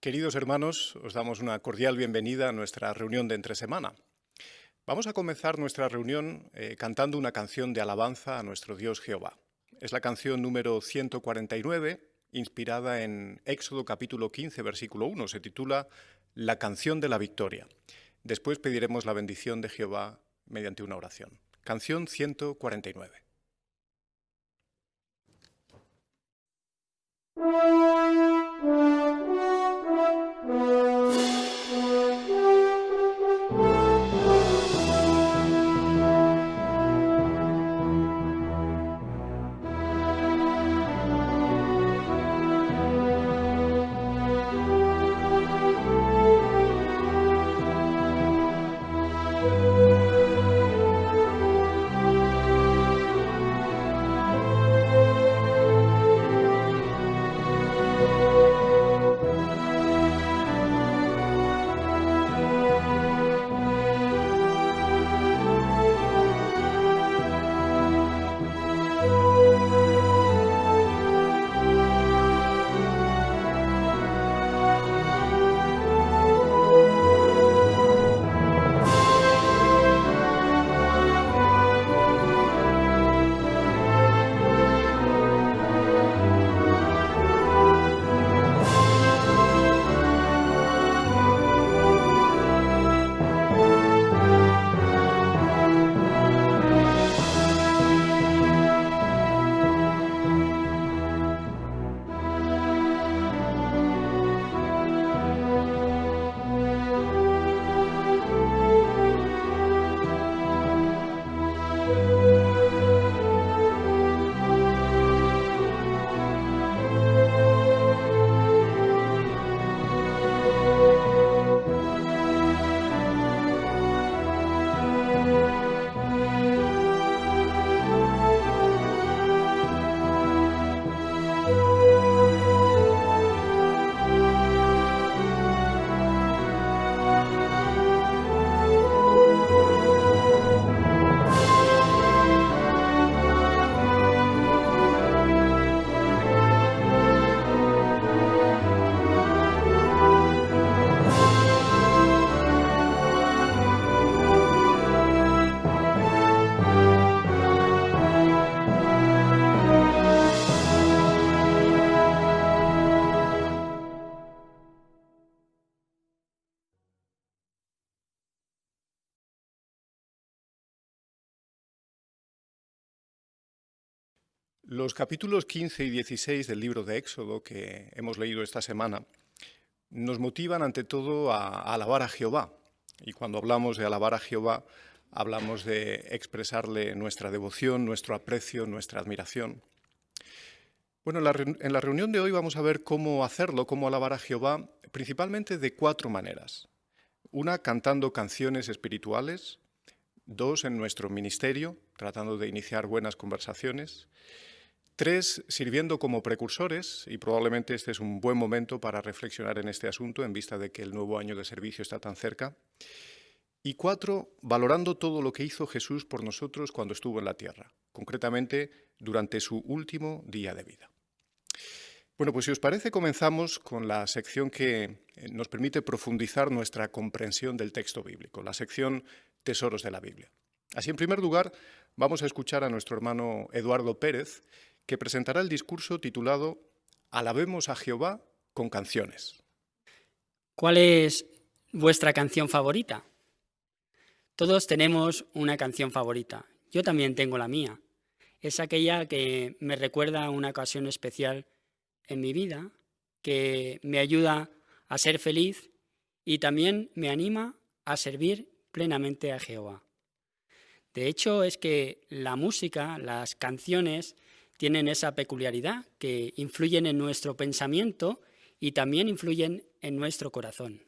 Queridos hermanos, os damos una cordial bienvenida a nuestra reunión de entre semana. Vamos a comenzar nuestra reunión cantando una canción de alabanza a nuestro Dios Jehová. Es la canción número 149, inspirada en Éxodo capítulo 15, versículo 1. Se titula La canción de la victoria. Después pediremos la bendición de Jehová mediante una oración. Canción 149. Los capítulos 15 y 16 del libro de Éxodo que hemos leído esta semana nos motivan ante todo a alabar a Jehová. Y cuando hablamos de alabar a Jehová, hablamos de expresarle nuestra devoción, nuestro aprecio, nuestra admiración. Bueno, en la reunión de hoy vamos a ver cómo hacerlo, cómo alabar a Jehová, principalmente de 4 maneras. Una, cantando canciones espirituales. 2, en nuestro ministerio, tratando de iniciar buenas conversaciones. 3, sirviendo como precursores, y probablemente este es un buen momento para reflexionar en este asunto en vista de que el nuevo año de servicio está tan cerca. Y 4, valorando todo lo que hizo Jesús por nosotros cuando estuvo en la tierra, concretamente durante su último día de vida. Bueno, pues si os parece, comenzamos con la sección que nos permite profundizar nuestra comprensión del texto bíblico, la sección Tesoros de la Biblia. Así, en primer lugar, vamos a escuchar a nuestro hermano Eduardo Pérez, que presentará el discurso titulado Alabemos a Jehová con canciones. ¿Cuál es vuestra canción favorita? Todos tenemos una canción favorita. Yo también tengo la mía. Es aquella que me recuerda a una ocasión especial en mi vida, que me ayuda a ser feliz y también me anima a servir plenamente a Jehová. De hecho, es que la música, las canciones, tienen esa peculiaridad que influyen en nuestro pensamiento y también influyen en nuestro corazón.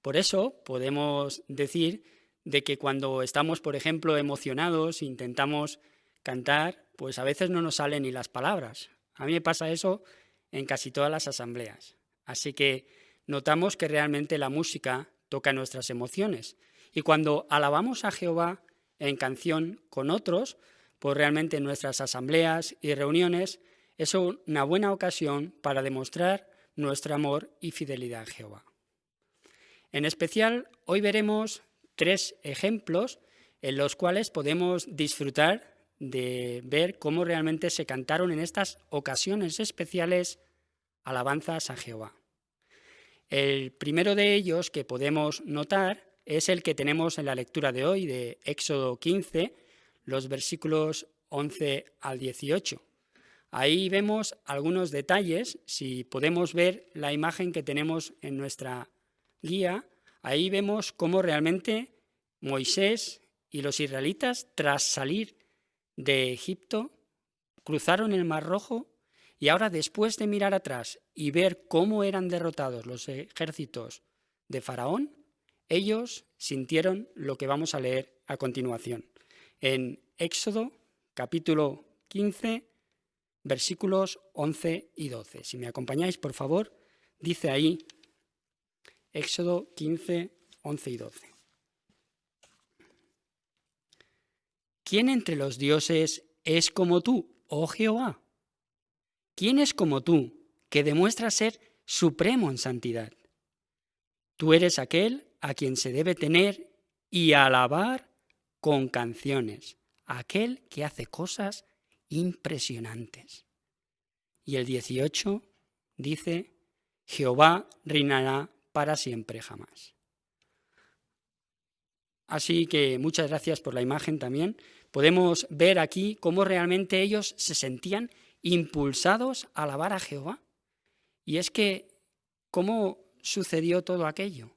Por eso podemos decir de que cuando estamos, por ejemplo, emocionados, intentamos cantar, pues a veces no nos salen ni las palabras. A mí me pasa eso en casi todas las asambleas. Así que notamos que realmente la música toca nuestras emociones. Y cuando alabamos a Jehová en canción con otros, pues realmente en nuestras asambleas y reuniones es una buena ocasión para demostrar nuestro amor y fidelidad a Jehová. En especial, hoy veremos 3 ejemplos en los cuales podemos disfrutar de ver cómo realmente se cantaron en estas ocasiones especiales alabanzas a Jehová. El primero de ellos que podemos notar es el que tenemos en la lectura de hoy, de Éxodo 15, los versículos 11 al 18. Ahí vemos algunos detalles. Si podemos ver la imagen que tenemos en nuestra guía, ahí vemos cómo realmente Moisés y los israelitas, tras salir de Egipto, cruzaron el Mar Rojo y ahora, después de mirar atrás y ver cómo eran derrotados los ejércitos de Faraón, ellos sintieron lo que vamos a leer a continuación. En Éxodo capítulo 15, versículos 11 y 12. Si me acompañáis, por favor, dice ahí Éxodo 15, 11 y 12. ¿Quién entre los dioses es como tú, oh Jehová? ¿Quién es como tú, que demuestras ser supremo en santidad? Tú eres aquel a quien se debe tener y alabar con canciones, aquel que hace cosas impresionantes. Y el 18 dice, Jehová reinará para siempre jamás. Así que muchas gracias por la imagen también. Podemos ver aquí cómo realmente ellos se sentían impulsados a alabar a Jehová. Y es que, ¿cómo sucedió todo aquello?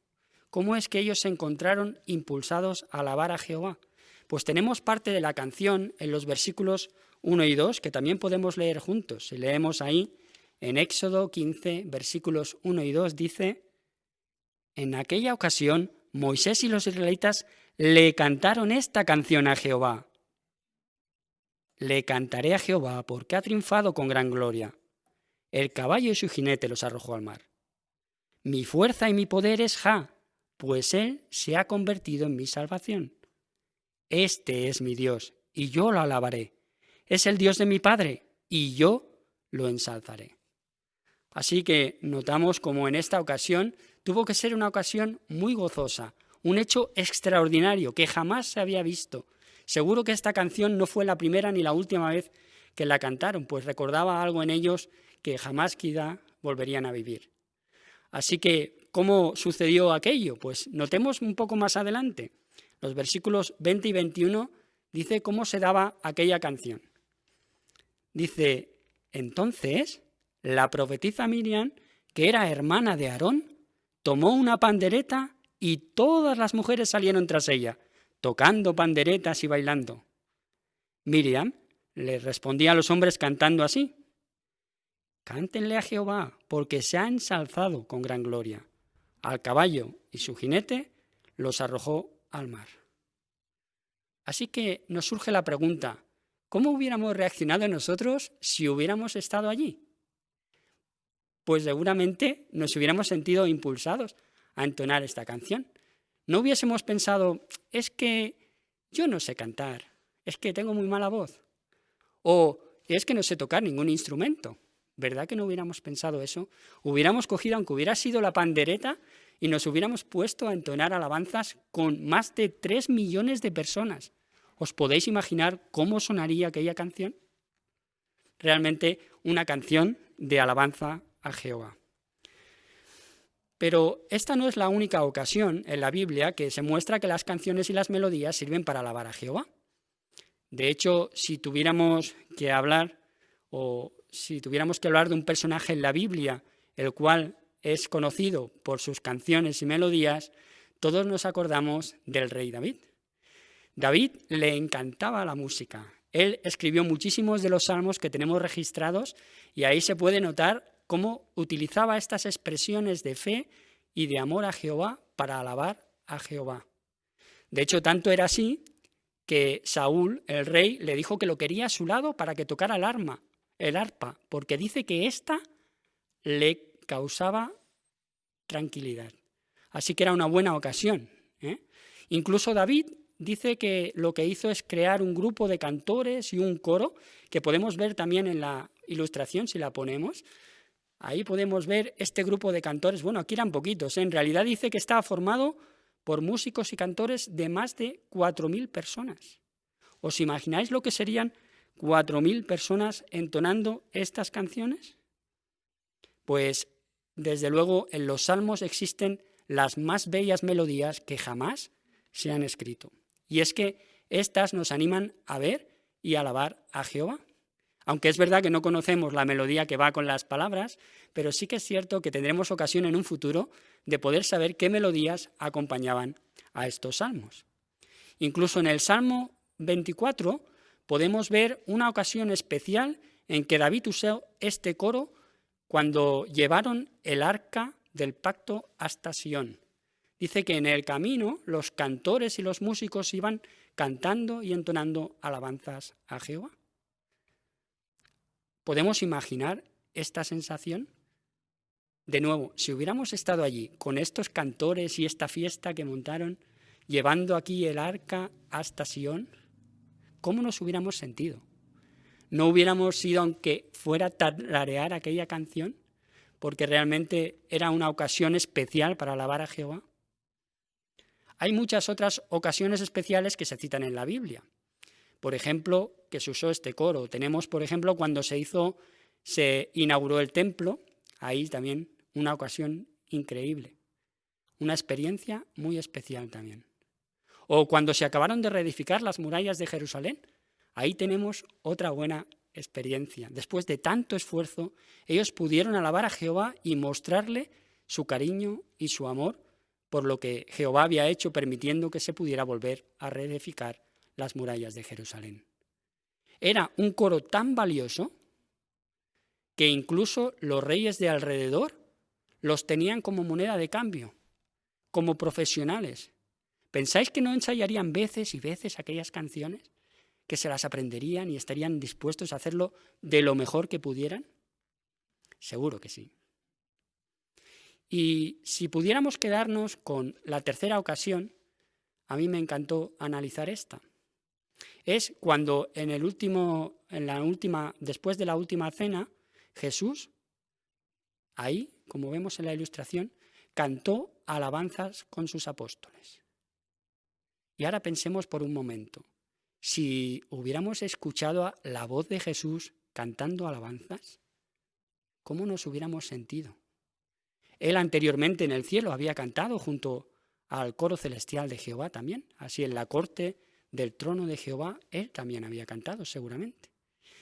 ¿Cómo es que ellos se encontraron impulsados a alabar a Jehová? Pues tenemos parte de la canción en los versículos 1 y 2, que también podemos leer juntos. Si leemos ahí, en Éxodo 15, versículos 1 y 2, dice, en aquella ocasión Moisés y los israelitas le cantaron esta canción a Jehová. Le cantaré a Jehová porque ha triunfado con gran gloria. El caballo y su jinete los arrojó al mar. Mi fuerza y mi poder es Jah, pues él se ha convertido en mi salvación. Este es mi Dios, y yo lo alabaré. Es el Dios de mi Padre, y yo lo ensalzaré. Así que notamos como en esta ocasión tuvo que ser una ocasión muy gozosa, un hecho extraordinario que jamás se había visto. Seguro que esta canción no fue la primera ni la última vez que la cantaron, pues recordaba algo en ellos que jamás quizá volverían a vivir. Así que, ¿cómo sucedió aquello? Pues notemos un poco más adelante. Los versículos 20 y 21 dice cómo se daba aquella canción. Dice, entonces la profetisa Miriam, que era hermana de Aarón, tomó una pandereta y todas las mujeres salieron tras ella, tocando panderetas y bailando. Miriam le respondía a los hombres cantando así, cántenle a Jehová, porque se ha ensalzado con gran gloria. Al caballo y su jinete los arrojó al mar. Así que nos surge la pregunta, ¿cómo hubiéramos reaccionado nosotros si hubiéramos estado allí? Pues seguramente nos hubiéramos sentido impulsados a entonar esta canción. No hubiésemos pensado, es que yo no sé cantar, es que tengo muy mala voz, o es que no sé tocar ningún instrumento. ¿Verdad que no hubiéramos pensado eso? Hubiéramos cogido, aunque hubiera sido la pandereta, y nos hubiéramos puesto a entonar alabanzas con más de 3 millones de personas. ¿Os podéis imaginar cómo sonaría aquella canción? Realmente una canción de alabanza a Jehová. Pero esta no es la única ocasión en la Biblia que se muestra que las canciones y las melodías sirven para alabar a Jehová. De hecho, si tuviéramos que hablar de un personaje en la Biblia, el cual es conocido por sus canciones y melodías, todos nos acordamos del rey David. David le encantaba la música. Él escribió muchísimos de los salmos que tenemos registrados y ahí se puede notar cómo utilizaba estas expresiones de fe y de amor a Jehová para alabar a Jehová. De hecho, tanto era así que Saúl, el rey, le dijo que lo quería a su lado para que tocara el arpa, porque dice que ésta le causaba tranquilidad. Así que era una buena ocasión. Incluso David dice que lo que hizo es crear un grupo de cantores y un coro, que podemos ver también en la ilustración si la ponemos, Ahí podemos ver este grupo de cantores. Bueno, aquí eran poquitos, ¿eh? En realidad dice que estaba formado por músicos y cantores de más de 4.000 personas. ¿Os imagináis lo que serían 4.000 personas entonando estas canciones? Pues, desde luego, en los salmos existen las más bellas melodías que jamás se han escrito. Y es que estas nos animan a ver y alabar a Jehová. Aunque es verdad que no conocemos la melodía que va con las palabras, pero sí que es cierto que tendremos ocasión en un futuro de poder saber qué melodías acompañaban a estos salmos. Incluso en el Salmo 24 podemos ver una ocasión especial en que David usó este coro cuando llevaron el arca del pacto hasta Sión. Dice que en el camino los cantores y los músicos iban cantando y entonando alabanzas a Jehová. ¿Podemos imaginar esta sensación? De nuevo, si hubiéramos estado allí con estos cantores y esta fiesta que montaron, llevando aquí el arca hasta Sión, ¿cómo nos hubiéramos sentido? ¿No hubiéramos sido, aunque fuera tararear aquella canción, porque realmente era una ocasión especial para alabar a Jehová? Hay muchas otras ocasiones especiales que se citan en la Biblia. Por ejemplo, que se usó este coro. Tenemos, por ejemplo, cuando se inauguró el templo, ahí también una ocasión increíble, una experiencia muy especial también. O cuando se acabaron de reedificar las murallas de Jerusalén, ahí tenemos otra buena experiencia. Después de tanto esfuerzo, ellos pudieron alabar a Jehová y mostrarle su cariño y su amor por lo que Jehová había hecho, permitiendo que se pudiera volver a reedificar las murallas de Jerusalén. Era un coro tan valioso que incluso los reyes de alrededor los tenían como moneda de cambio, como profesionales. ¿Pensáis que no ensayarían veces y veces aquellas canciones? ¿Que se las aprenderían y estarían dispuestos a hacerlo de lo mejor que pudieran? Seguro que sí. Y si pudiéramos quedarnos con la tercera ocasión, a mí me encantó analizar esta. Es cuando después de la última cena, Jesús, ahí, como vemos en la ilustración, cantó alabanzas con sus apóstoles. Y ahora pensemos por un momento, si hubiéramos escuchado la voz de Jesús cantando alabanzas, ¿cómo nos hubiéramos sentido? Él anteriormente en el cielo había cantado junto al coro celestial de Jehová también, así en la corte del trono de Jehová, él también había cantado seguramente.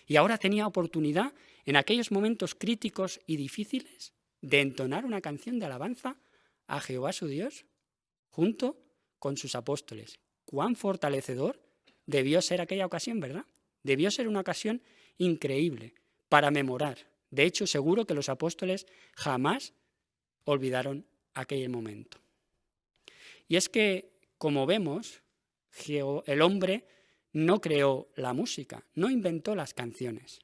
Y ahora tenía oportunidad en aquellos momentos críticos y difíciles de entonar una canción de alabanza a Jehová su Dios junto con sus apóstoles. Cuán fortalecedor debió ser aquella ocasión, ¿verdad? Debió ser una ocasión increíble para memorar. De hecho, seguro que los apóstoles jamás olvidaron aquel momento. Y es que, como vemos, el hombre no creó la música, no inventó las canciones.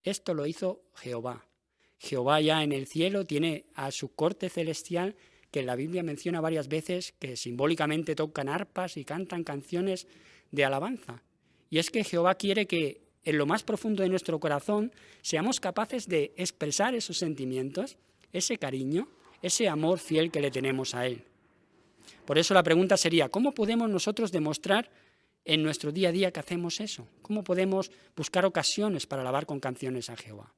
Esto lo hizo Jehová. Jehová ya en el cielo tiene a su corte celestial, que la Biblia menciona varias veces, que simbólicamente tocan arpas y cantan canciones de alabanza. Y es que Jehová quiere que en lo más profundo de nuestro corazón seamos capaces de expresar esos sentimientos, ese cariño, ese amor fiel que le tenemos a Él. Por eso la pregunta sería, ¿cómo podemos nosotros demostrar en nuestro día a día que hacemos eso? ¿Cómo podemos buscar ocasiones para alabar con canciones a Jehová?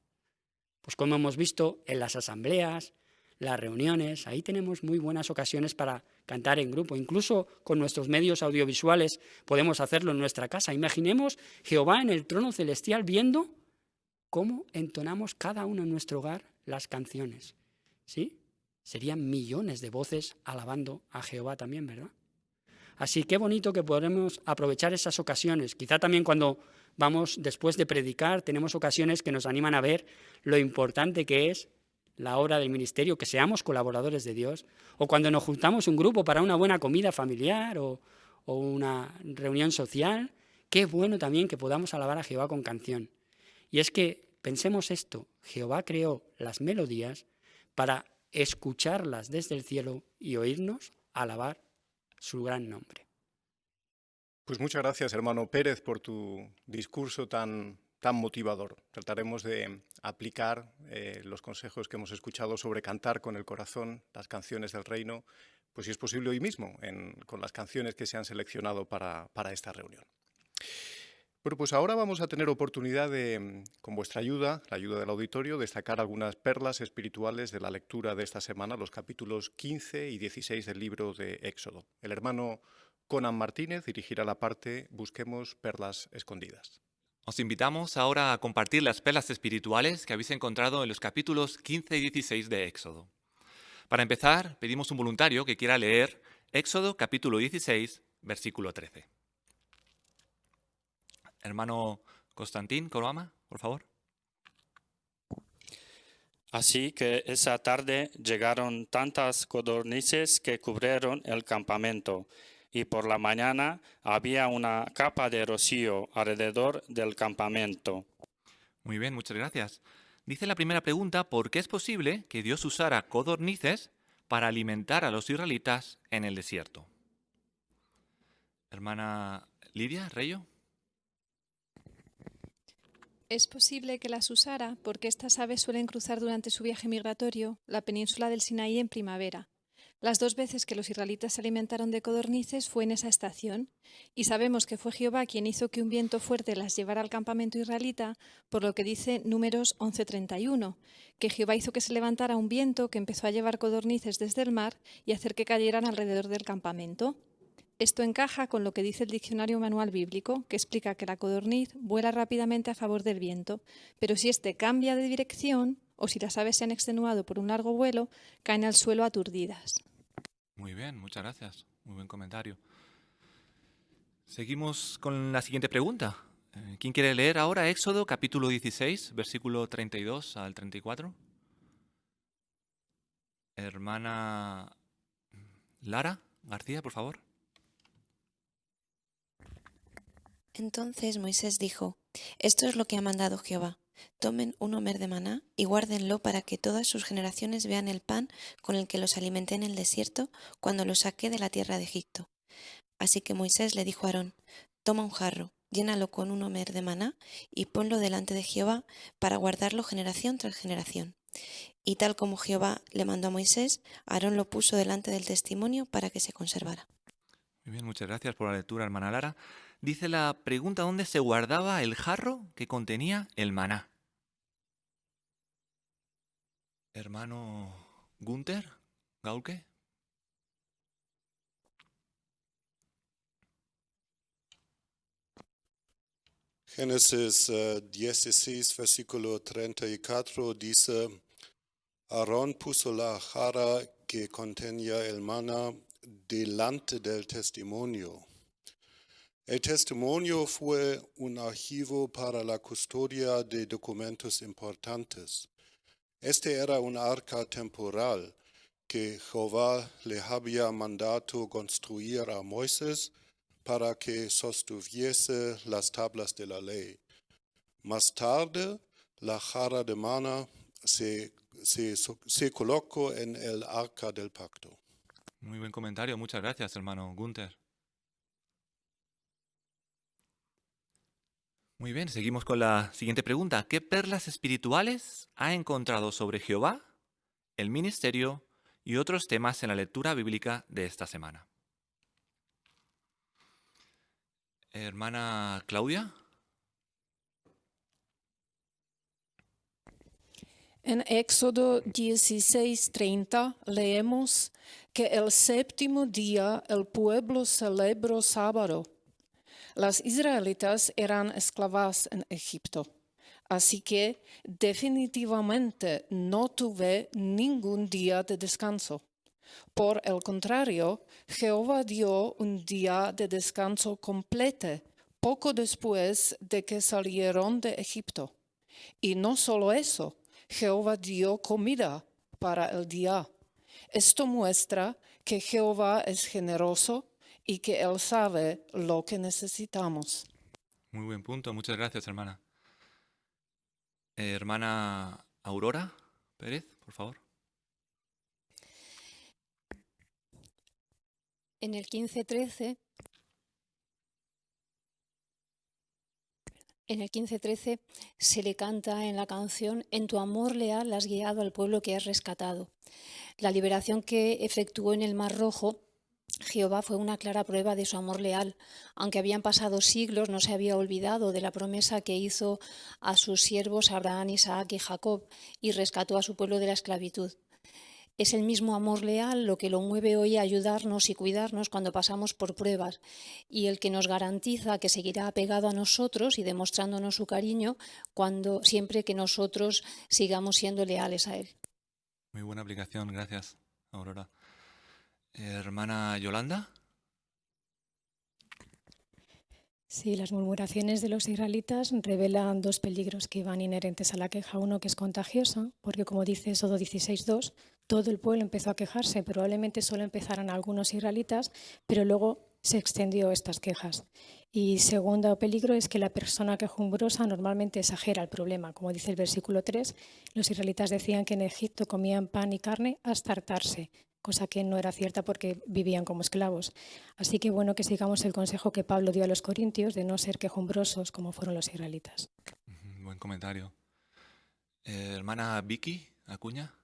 Pues como hemos visto en las asambleas, las reuniones, ahí tenemos muy buenas ocasiones para cantar en grupo. Incluso con nuestros medios audiovisuales podemos hacerlo en nuestra casa. Imaginemos Jehová en el trono celestial viendo cómo entonamos cada uno en nuestro hogar las canciones. ¿Sí? Serían millones de voces alabando a Jehová también, ¿verdad? Así que bonito que podemos aprovechar esas ocasiones. Quizá también cuando vamos después de predicar, tenemos ocasiones que nos animan a ver lo importante que es la obra del ministerio, que seamos colaboradores de Dios, o cuando nos juntamos un grupo para una buena comida familiar o una reunión social, qué bueno también que podamos alabar a Jehová con canción. Y es que pensemos esto, Jehová creó las melodías para escucharlas desde el cielo y oírnos alabar su gran nombre. Pues muchas gracias, hermano Pérez, por tu discurso tan tan motivador. Trataremos de aplicar los consejos que hemos escuchado sobre cantar con el corazón, las canciones del reino, pues si es posible hoy mismo, con las canciones que se han seleccionado para esta reunión. Bueno, pues ahora vamos a tener oportunidad de, con vuestra ayuda, la ayuda del auditorio, destacar algunas perlas espirituales de la lectura de esta semana, los capítulos 15 y 16 del libro de Éxodo. El hermano Conan Martínez dirigirá la parte Busquemos perlas escondidas. Os invitamos ahora a compartir las perlas espirituales que habéis encontrado en los capítulos 15 y 16 de Éxodo. Para empezar, pedimos un voluntario que quiera leer Éxodo capítulo 16, versículo 13. Hermano Constantín Coroma, por favor. Así que esa tarde llegaron tantas codornices que cubrieron el campamento, y por la mañana había una capa de rocío alrededor del campamento. Muy bien, muchas gracias. Dice la primera pregunta, ¿por qué es posible que Dios usara codornices para alimentar a los israelitas en el desierto? Hermana Lidia Reyo. Es posible que las usara porque estas aves suelen cruzar durante su viaje migratorio la península del Sinaí en primavera. Las 2 veces que los israelitas se alimentaron de codornices fue en esa estación, y sabemos que fue Jehová quien hizo que un viento fuerte las llevara al campamento israelita, por lo que dice Números 11:31, que Jehová hizo que se levantara un viento que empezó a llevar codornices desde el mar y hacer que cayeran alrededor del campamento. Esto encaja con lo que dice el diccionario manual bíblico, que explica que la codorniz vuela rápidamente a favor del viento, pero si éste cambia de dirección o si las aves se han extenuado por un largo vuelo, caen al suelo aturdidas. Muy bien, muchas gracias. Muy buen comentario. Seguimos con la siguiente pregunta. ¿Quién quiere leer ahora Éxodo capítulo 16, versículo 32 al 34? Hermana Lara García, por favor. Entonces Moisés dijo: Esto es lo que ha mandado Jehová. Tomen un homer de maná y guárdenlo para que todas sus generaciones vean el pan con el que los alimenté en el desierto cuando los saqué de la tierra de Egipto. Así que Moisés le dijo a Aarón: Toma un jarro, llénalo con un homer de maná y ponlo delante de Jehová para guardarlo generación tras generación. Y tal como Jehová le mandó a Moisés, Aarón lo puso delante del testimonio para que se conservara. Muy bien, muchas gracias por la lectura, hermana Lara. Dice la pregunta, ¿dónde se guardaba el jarro que contenía el maná? Hermano Gunther Gaulke. Génesis 16, versículo 34 dice: Aarón puso la jarra que contenía el maná delante del testimonio. El testimonio fue un archivo para la custodia de documentos importantes. Este era un arca temporal que Jehová le había mandado construir a Moisés para que sostuviese las tablas de la ley. Más tarde, la jarra de maná se colocó en el arca del pacto. Muy buen comentario, muchas gracias, hermano Gunther. Muy bien, seguimos con la siguiente pregunta. ¿Qué perlas espirituales ha encontrado sobre Jehová, el ministerio y otros temas en la lectura bíblica de esta semana? Hermana Claudia. En Éxodo 16:30 leemos que el séptimo día el pueblo celebró sábado. Las israelitas eran esclavas en Egipto, así que definitivamente no tuve ningún día de descanso. Por el contrario, Jehová dio un día de descanso completo poco después de que salieron de Egipto. Y no solo eso, Jehová dio comida para el día. Esto muestra que Jehová es generoso y que Él sabe lo que necesitamos. Muy buen punto, muchas gracias, hermana. Hermana Aurora Pérez, por favor. En el 15:13 En el 15:13 se le canta en la canción: en tu amor leal has guiado al pueblo que has rescatado. La liberación que efectuó en el Mar Rojo Jehová fue una clara prueba de su amor leal. Aunque habían pasado siglos, no se había olvidado de la promesa que hizo a sus siervos Abraham, Isaac y Jacob, y rescató a su pueblo de la esclavitud. Es el mismo amor leal lo que lo mueve hoy a ayudarnos y cuidarnos cuando pasamos por pruebas, y el que nos garantiza que seguirá apegado a nosotros y demostrándonos su cariño siempre que nosotros sigamos siendo leales a él. Muy buena aplicación, gracias, Aurora. Hermana Yolanda. Sí, las murmuraciones de los israelitas revelan dos peligros que van inherentes a la queja. Uno, que es contagiosa, porque como dice Éxodo 16:2, todo el pueblo empezó a quejarse. Probablemente solo empezaran algunos israelitas, pero luego se extendió estas quejas. Y segundo peligro es que la persona quejumbrosa normalmente exagera el problema. Como dice el versículo 3, los israelitas decían que en Egipto comían pan y carne hasta hartarse, cosa que no era cierta porque vivían como esclavos. Así que bueno que sigamos el consejo que Pablo dio a los corintios de no ser quejumbrosos como fueron los israelitas. Buen comentario. Hermana Vicky Acuña.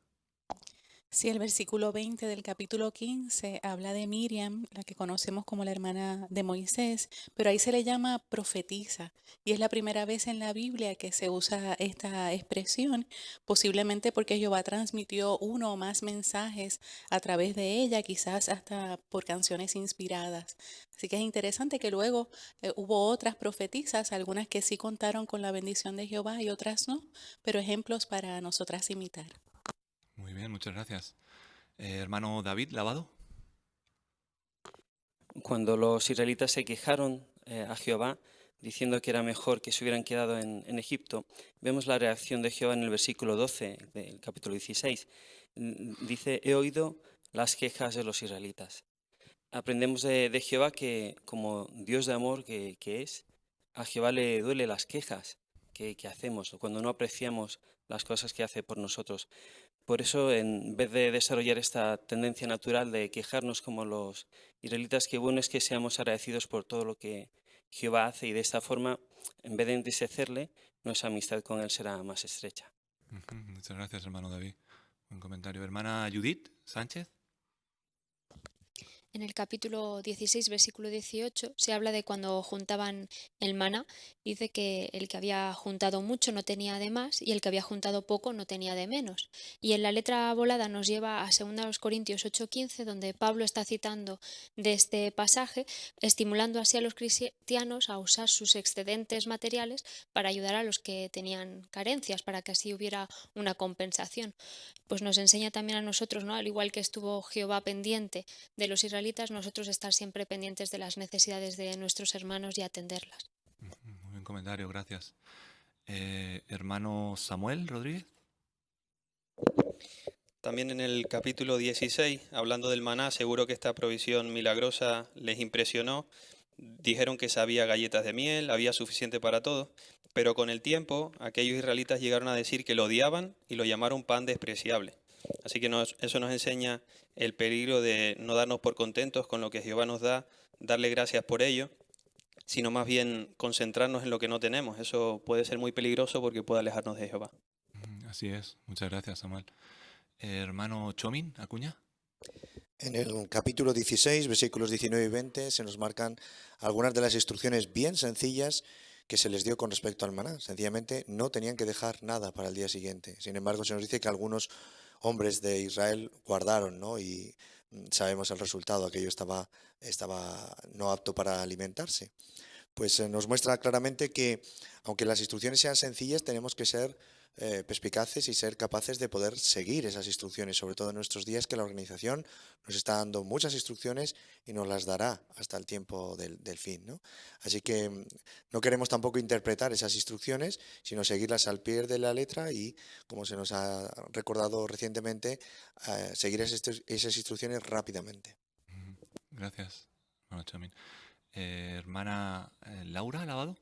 Sí, el versículo 20 del capítulo 15 habla de Miriam, la que conocemos como la hermana de Moisés, pero ahí se le llama profetisa y es la primera vez en la Biblia que se usa esta expresión, posiblemente porque Jehová transmitió uno o más mensajes a través de ella, quizás hasta por canciones inspiradas. Así que es interesante que luego hubo otras profetisas, algunas que sí contaron con la bendición de Jehová y otras no, pero ejemplos para nosotras imitar. Muy bien, muchas gracias. Hermano David Lavado. Cuando los israelitas se quejaron a Jehová, diciendo que era mejor que se hubieran quedado en Egipto, vemos la reacción de Jehová en el versículo 12 del capítulo 16. Dice: he oído las quejas de los israelitas. Aprendemos de Jehová que, como Dios de amor que es, a Jehová le duele las quejas que hacemos, cuando no apreciamos las cosas que hace por nosotros. Por eso, en vez de desarrollar esta tendencia natural de quejarnos como los israelitas, qué bueno es que seamos agradecidos por todo lo que Jehová hace, y de esta forma, en vez de entristecerle, nuestra amistad con él será más estrecha. Muchas gracias, hermano David. Buen comentario. Hermana Judith Sánchez. En el capítulo 16, versículo 18, se habla de cuando juntaban el maná. Dice que el que había juntado mucho no tenía de más y el que había juntado poco no tenía de menos. Y en la letra volada nos lleva a 2 Corintios 8:15, donde Pablo está citando de este pasaje, estimulando así a los cristianos a usar sus excedentes materiales para ayudar a los que tenían carencias, para que así hubiera una compensación. Pues nos enseña también a nosotros, ¿no? Al igual que estuvo Jehová pendiente de los israelitas, nosotros estar siempre pendientes de las necesidades de nuestros hermanos y atenderlas. Muy buen comentario, gracias. Hermano Samuel Rodríguez. También en el capítulo 16, hablando del maná, seguro que esta provisión milagrosa les impresionó. Dijeron que sabía galletas de miel, había suficiente para todos, pero con el tiempo aquellos israelitas llegaron a decir que lo odiaban y lo llamaron pan despreciable. Así que eso nos enseña el peligro de no darnos por contentos con lo que Jehová nos da, darle gracias por ello, sino más bien concentrarnos en lo que no tenemos. Eso puede ser muy peligroso porque puede alejarnos de Jehová. Así es, muchas gracias, Samuel. Hermano Chomin Acuña. En el capítulo 16, versículos 19 y 20, se nos marcan algunas de las instrucciones bien sencillas que se les dio con respecto al maná. Sencillamente no tenían que dejar nada para el día siguiente. Sin embargo, se nos dice que algunos hombres de Israel guardaron, ¿no? Y sabemos el resultado, aquello estaba no apto para alimentarse. Pues nos muestra claramente que, aunque las instrucciones sean sencillas, tenemos que ser perspicaces y ser capaces de poder seguir esas instrucciones, sobre todo en nuestros días, que la organización nos está dando muchas instrucciones y nos las dará hasta el tiempo del fin, ¿no? Así que no queremos tampoco interpretar esas instrucciones, sino seguirlas al pie de la letra y, como se nos ha recordado recientemente, seguir esas instrucciones rápidamente. Gracias, hermano Chomin. Hermana Laura Lavado.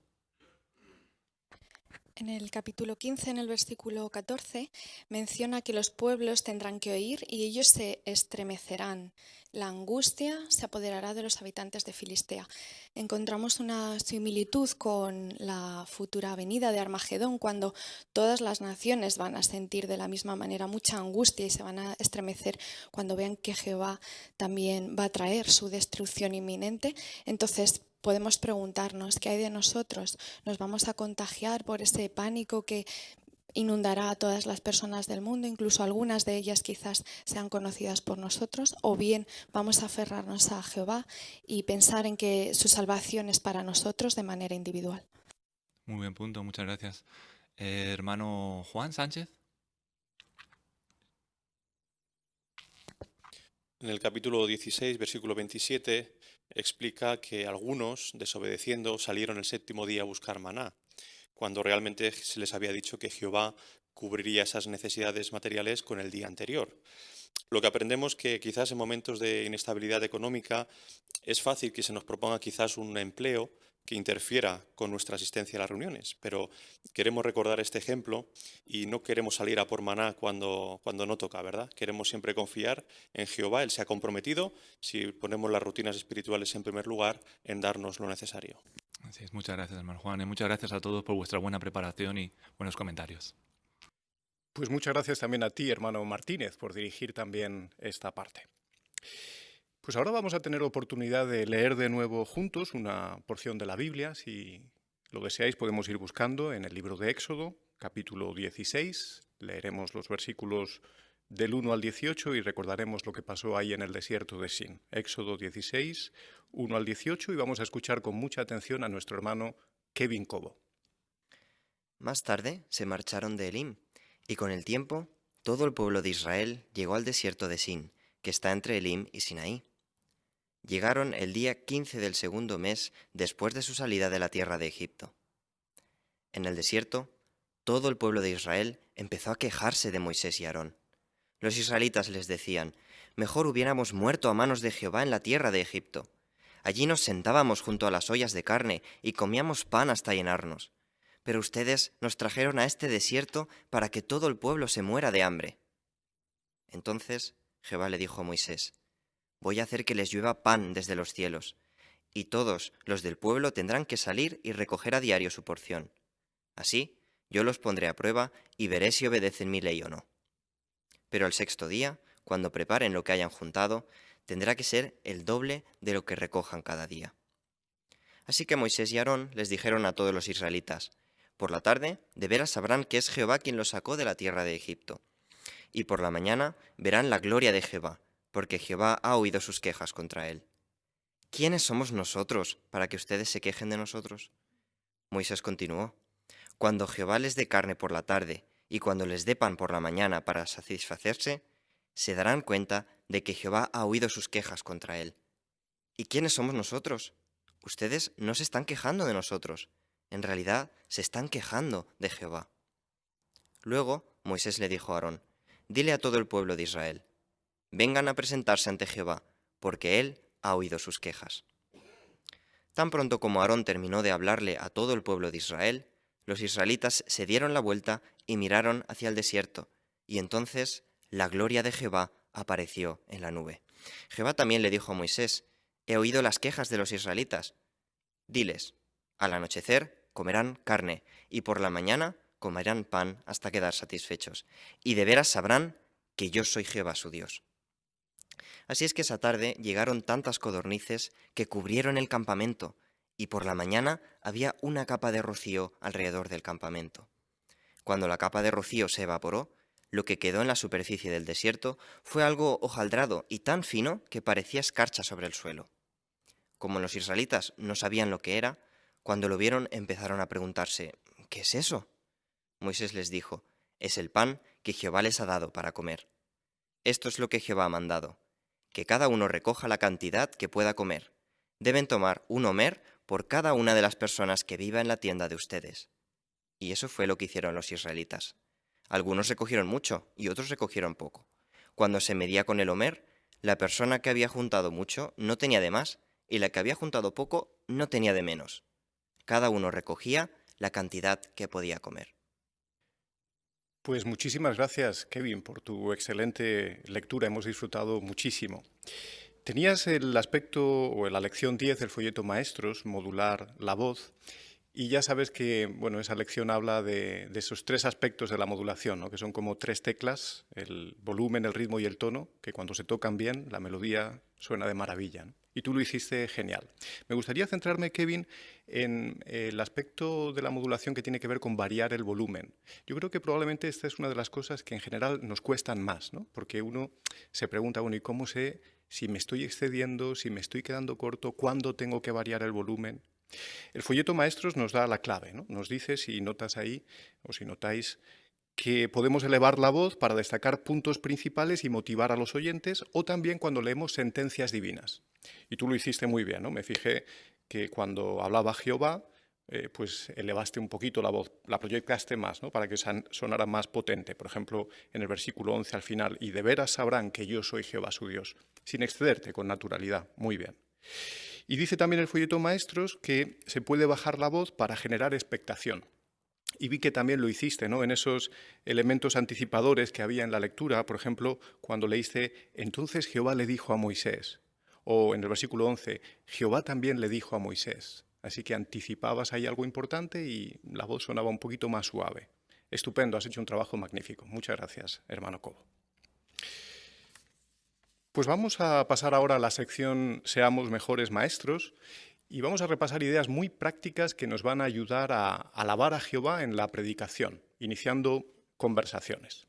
En el capítulo 15, en el versículo 14, menciona que los pueblos tendrán que oír y ellos se estremecerán. La angustia se apoderará de los habitantes de Filistea. Encontramos una similitud con la futura venida de Armagedón, cuando todas las naciones van a sentir de la misma manera mucha angustia y se van a estremecer cuando vean que Jehová también va a traer su destrucción inminente. Entonces, podemos preguntarnos, ¿qué hay de nosotros? ¿Nos vamos a contagiar por ese pánico que inundará a todas las personas del mundo, incluso algunas de ellas quizás sean conocidas por nosotros? ¿O bien vamos a aferrarnos a Jehová y pensar en que su salvación es para nosotros de manera individual? Muy buen punto, muchas gracias. Hermano Juan Sánchez. En el capítulo 16, versículo 27, explica que algunos, desobedeciendo, salieron el séptimo día a buscar maná, cuando realmente se les había dicho que Jehová cubriría esas necesidades materiales con el día anterior. Lo que aprendemos que quizás en momentos de inestabilidad económica es fácil que se nos proponga quizás un empleo que interfiera con nuestra asistencia a las reuniones, pero queremos recordar este ejemplo y no queremos salir a por maná cuando no toca, ¿verdad? Queremos siempre confiar en Jehová. Él se ha comprometido, si ponemos las rutinas espirituales en primer lugar, en darnos lo necesario. Así es, muchas gracias, hermano Juan, y muchas gracias a todos por vuestra buena preparación y buenos comentarios. Pues muchas gracias también a ti, hermano Martínez, por dirigir también esta parte. Pues ahora vamos a tener oportunidad de leer de nuevo juntos una porción de la Biblia. Si lo deseáis, podemos ir buscando en el libro de Éxodo, capítulo 16. Leeremos los versículos del 1 al 18 y recordaremos lo que pasó ahí en el desierto de Sin. Éxodo 16, 1 al 18, y vamos a escuchar con mucha atención a nuestro hermano Kevin Cobo. Más tarde se marcharon de Elim, y con el tiempo todo el pueblo de Israel llegó al desierto de Sin, que está entre Elim y Sinaí. Llegaron el día 15 del segundo mes después de su salida de la tierra de Egipto. En el desierto, todo el pueblo de Israel empezó a quejarse de Moisés y Aarón. Los israelitas les decían: «Mejor hubiéramos muerto a manos de Jehová en la tierra de Egipto. Allí nos sentábamos junto a las ollas de carne y comíamos pan hasta llenarnos. Pero ustedes nos trajeron a este desierto para que todo el pueblo se muera de hambre». Entonces Jehová le dijo a Moisés: «Voy a hacer que les llueva pan desde los cielos, y todos los del pueblo tendrán que salir y recoger a diario su porción. Así yo los pondré a prueba y veré si obedecen mi ley o no. Pero el sexto día, cuando preparen lo que hayan juntado, tendrá que ser el doble de lo que recojan cada día». Así que Moisés y Aarón les dijeron a todos los israelitas: «Por la tarde de veras sabrán que es Jehová quien los sacó de la tierra de Egipto. Y por la mañana verán la gloria de Jehová, porque Jehová ha oído sus quejas contra él. ¿Quiénes somos nosotros para que ustedes se quejen de nosotros?». Moisés continuó: «Cuando Jehová les dé carne por la tarde y cuando les dé pan por la mañana para satisfacerse, se darán cuenta de que Jehová ha oído sus quejas contra él. ¿Y quiénes somos nosotros? Ustedes no se están quejando de nosotros, en realidad se están quejando de Jehová». Luego Moisés le dijo a Aarón: «Dile a todo el pueblo de Israel: vengan a presentarse ante Jehová, porque él ha oído sus quejas». Tan pronto como Aarón terminó de hablarle a todo el pueblo de Israel, los israelitas se dieron la vuelta y miraron hacia el desierto, y entonces la gloria de Jehová apareció en la nube. Jehová también le dijo a Moisés: «He oído las quejas de los israelitas. Diles: al anochecer comerán carne, y por la mañana comerán pan hasta quedar satisfechos, y de veras sabrán que yo soy Jehová su Dios». Así es que esa tarde llegaron tantas codornices que cubrieron el campamento, y por la mañana había una capa de rocío alrededor del campamento. Cuando la capa de rocío se evaporó, lo que quedó en la superficie del desierto fue algo hojaldrado y tan fino que parecía escarcha sobre el suelo. Como los israelitas no sabían lo que era, cuando lo vieron empezaron a preguntarse: «¿Qué es eso?». Moisés les dijo: «Es el pan que Jehová les ha dado para comer. Esto es lo que Jehová ha mandado: que cada uno recoja la cantidad que pueda comer. Deben tomar un homer por cada una de las personas que viva en la tienda de ustedes». Y eso fue lo que hicieron los israelitas. Algunos recogieron mucho y otros recogieron poco. Cuando se medía con el homer, la persona que había juntado mucho no tenía de más, y la que había juntado poco no tenía de menos. Cada uno recogía la cantidad que podía comer. Pues muchísimas gracias, Kevin, por tu excelente lectura. Hemos disfrutado muchísimo. Tenías el aspecto o la lección 10 del folleto Maestros, modular la voz, y ya sabes que bueno, esa lección habla de esos tres aspectos de la modulación, ¿no? Que son como tres teclas, el volumen, el ritmo y el tono, que cuando se tocan bien, la melodía suena de maravilla, ¿no? Y tú lo hiciste genial. Me gustaría centrarme, Kevin, en el aspecto de la modulación que tiene que ver con variar el volumen. Yo creo que probablemente esta es una de las cosas que en general nos cuestan más, ¿no? Porque uno se pregunta, bueno, ¿y cómo sé si me estoy excediendo, si me estoy quedando corto, cuándo tengo que variar el volumen? El folleto Maestros nos da la clave, ¿no? Nos dice, si notas ahí o si notáis, que podemos elevar la voz para destacar puntos principales y motivar a los oyentes, o también cuando leemos sentencias divinas. Y tú lo hiciste muy bien, ¿no? Me fijé que cuando hablaba Jehová, pues elevaste un poquito la voz, la proyectaste más, ¿no? Para que sonara más potente. Por ejemplo, en el versículo 11 al final, y de veras sabrán que yo soy Jehová su Dios, sin excederte, con naturalidad. Muy bien. Y dice también el folleto Maestros que se puede bajar la voz para generar expectación. Y vi que también lo hiciste, ¿no? En esos elementos anticipadores que había en la lectura, por ejemplo, cuando leíste, entonces Jehová le dijo a Moisés, o en el versículo 11, Jehová también le dijo a Moisés. Así que anticipabas ahí algo importante y la voz sonaba un poquito más suave. Estupendo, has hecho un trabajo magnífico. Muchas gracias, hermano Cobo. Pues vamos a pasar ahora a la sección Seamos mejores maestros. Y vamos a repasar ideas muy prácticas que nos van a ayudar a alabar a Jehová en la predicación, iniciando conversaciones.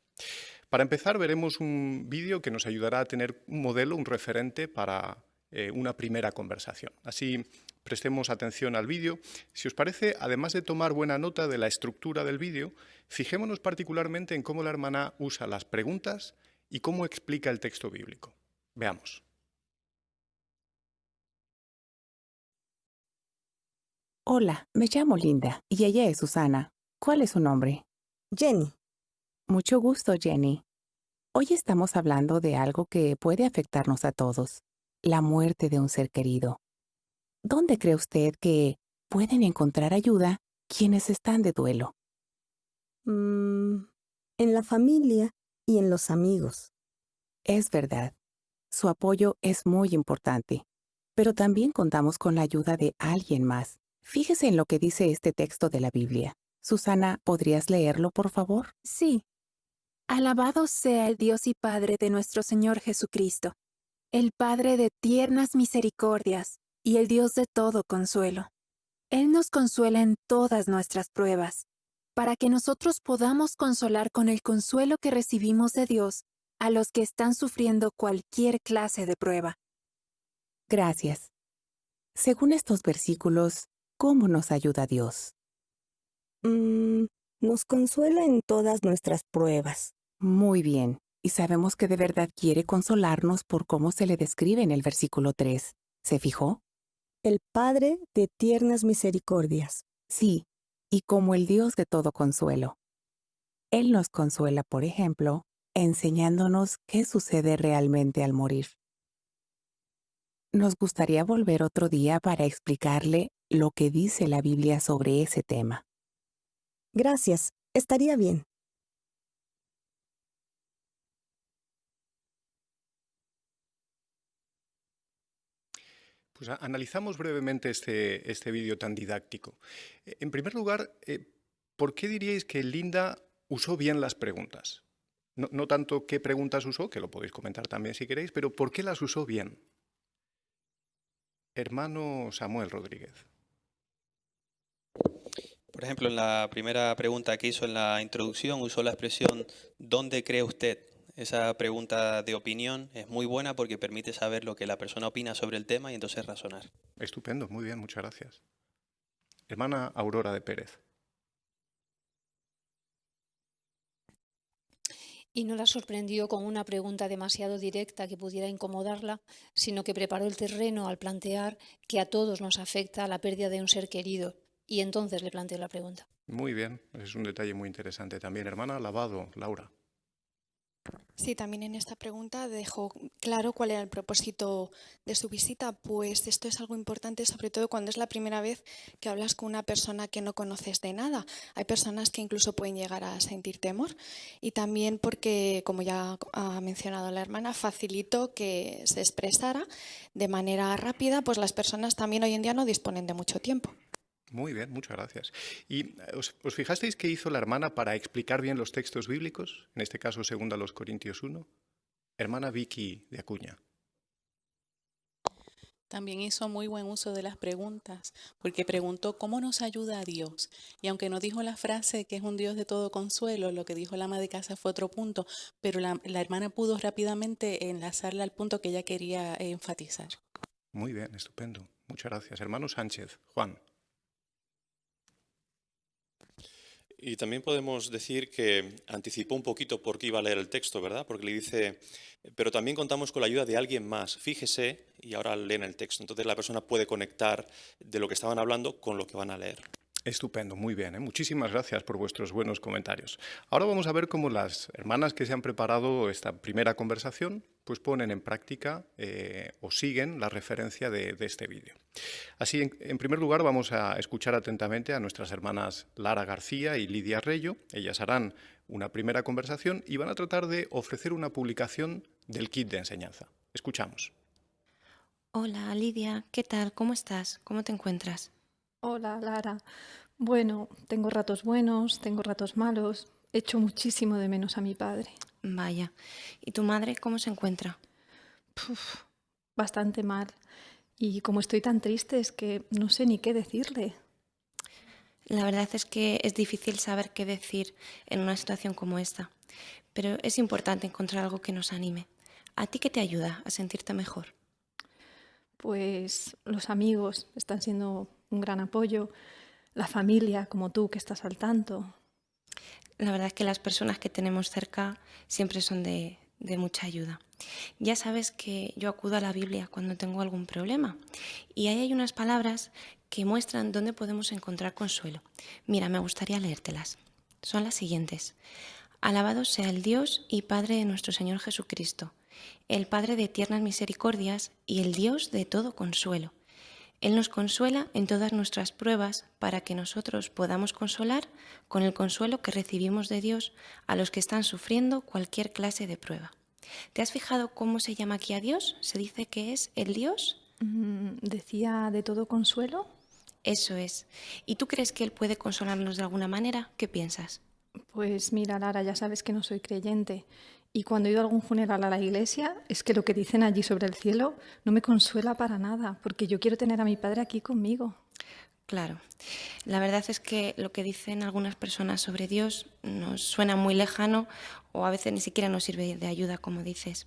Para empezar, veremos un vídeo que nos ayudará a tener un modelo, un referente para una primera conversación. Así, prestemos atención al vídeo. Si os parece, además de tomar buena nota de la estructura del vídeo, fijémonos particularmente en cómo la hermana usa las preguntas y cómo explica el texto bíblico. Veamos. Hola, me llamo Linda y ella es Susana. ¿Cuál es su nombre? Jenny. Mucho gusto, Jenny. Hoy estamos hablando de algo que puede afectarnos a todos, la muerte de un ser querido. ¿Dónde cree usted que pueden encontrar ayuda quienes están de duelo? En la familia y en los amigos. Es verdad. Su apoyo es muy importante, pero también contamos con la ayuda de alguien más. Fíjese en lo que dice este texto de la Biblia. Susana, ¿podrías leerlo, por favor? Sí. Alabado sea el Dios y Padre de nuestro Señor Jesucristo, el Padre de tiernas misericordias y el Dios de todo consuelo. Él nos consuela en todas nuestras pruebas, para que nosotros podamos consolar con el consuelo que recibimos de Dios a los que están sufriendo cualquier clase de prueba. Gracias. Según estos versículos, ¿cómo nos ayuda Dios? Nos consuela en todas nuestras pruebas. Muy bien. Y sabemos que de verdad quiere consolarnos por cómo se le describe en el versículo 3. ¿Se fijó? El Padre de tiernas misericordias. Sí, y como el Dios de todo consuelo. Él nos consuela, por ejemplo, enseñándonos qué sucede realmente al morir. Nos gustaría volver otro día para explicarle lo que dice la Biblia sobre ese tema. Gracias, estaría bien. Pues analizamos brevemente este vídeo tan didáctico. En primer lugar, ¿por qué diríais que Linda usó bien las preguntas? No tanto qué preguntas usó, que lo podéis comentar también si queréis, pero ¿por qué las usó bien? Hermano Samuel Rodríguez. Por ejemplo, en la primera pregunta que hizo en la introducción, usó la expresión ¿dónde cree usted? Esa pregunta de opinión es muy buena porque permite saber lo que la persona opina sobre el tema y entonces razonar. Estupendo, muy bien, muchas gracias. Hermana Aurora de Pérez. Y no la sorprendió con una pregunta demasiado directa que pudiera incomodarla, sino que preparó el terreno al plantear que a todos nos afecta la pérdida de un ser querido. Y entonces le planteó la pregunta. Muy bien, es un detalle muy interesante también. Hermana Lavado, Laura. Sí, también en esta pregunta dejó claro cuál era el propósito de su visita, pues esto es algo importante, sobre todo cuando es la primera vez que hablas con una persona que no conoces de nada. Hay personas que incluso pueden llegar a sentir temor y también porque, como ya ha mencionado la hermana, facilitó que se expresara de manera rápida, pues las personas también hoy en día no disponen de mucho tiempo. Muy bien, muchas gracias. ¿Y os fijasteis qué hizo la hermana para explicar bien los textos bíblicos? En este caso, 2 Corintios 1. Hermana Vicky de Acuña. También hizo muy buen uso de las preguntas, porque preguntó cómo nos ayuda a Dios. Y aunque no dijo la frase que es un Dios de todo consuelo, lo que dijo la ama de casa fue otro punto, pero la hermana pudo rápidamente enlazarla al punto que ella quería enfatizar. Muy bien, estupendo. Muchas gracias. Hermano Sánchez, Juan. Y también podemos decir que anticipó un poquito por qué iba a leer el texto, ¿verdad? Porque le dice, pero también contamos con la ayuda de alguien más. Fíjese, y ahora leen el texto. Entonces la persona puede conectar de lo que estaban hablando con lo que van a leer. Estupendo, muy bien. Muchísimas gracias por vuestros buenos comentarios. Ahora vamos a ver cómo las hermanas que se han preparado esta primera conversación pues ponen en práctica o siguen la referencia de este vídeo. Así, en primer lugar, vamos a escuchar atentamente a nuestras hermanas Lara García y Lidia Reyo. Ellas harán una primera conversación y van a tratar de ofrecer una publicación del kit de enseñanza. Escuchamos. Hola, Lidia, ¿qué tal? ¿Cómo estás? ¿Cómo te encuentras? Hola, Lara. Bueno, tengo ratos buenos, tengo ratos malos. Echo muchísimo de menos a mi padre. Vaya. ¿Y tu madre cómo se encuentra? Bastante mal. Y como estoy tan triste es que no sé ni qué decirle. La verdad es que es difícil saber qué decir en una situación como esta, pero es importante encontrar algo que nos anime. ¿A ti qué te ayuda a sentirte mejor? Pues los amigos están siendo un gran apoyo, la familia como tú que estás al tanto. La verdad es que las personas que tenemos cerca siempre son de mucha ayuda. Ya sabes que yo acudo a la Biblia cuando tengo algún problema y ahí hay unas palabras que muestran dónde podemos encontrar consuelo. Mira, me gustaría leértelas. Son las siguientes. Alabado sea el Dios y Padre de nuestro Señor Jesucristo, el Padre de tiernas misericordias y el Dios de todo consuelo. Él nos consuela en todas nuestras pruebas para que nosotros podamos consolar con el consuelo que recibimos de Dios a los que están sufriendo cualquier clase de prueba. ¿Te has fijado cómo se llama aquí a Dios? ¿Se dice que es el Dios? ¿Decía de todo consuelo? Eso es. ¿Y tú crees que Él puede consolarnos de alguna manera? ¿Qué piensas? Pues mira, Lara, ya sabes que no soy creyente. Y cuando he ido a algún funeral a la iglesia, es que lo que dicen allí sobre el cielo no me consuela para nada, porque yo quiero tener a mi padre aquí conmigo. Claro. La verdad es que lo que dicen algunas personas sobre Dios nos suena muy lejano o a veces ni siquiera nos sirve de ayuda, como dices.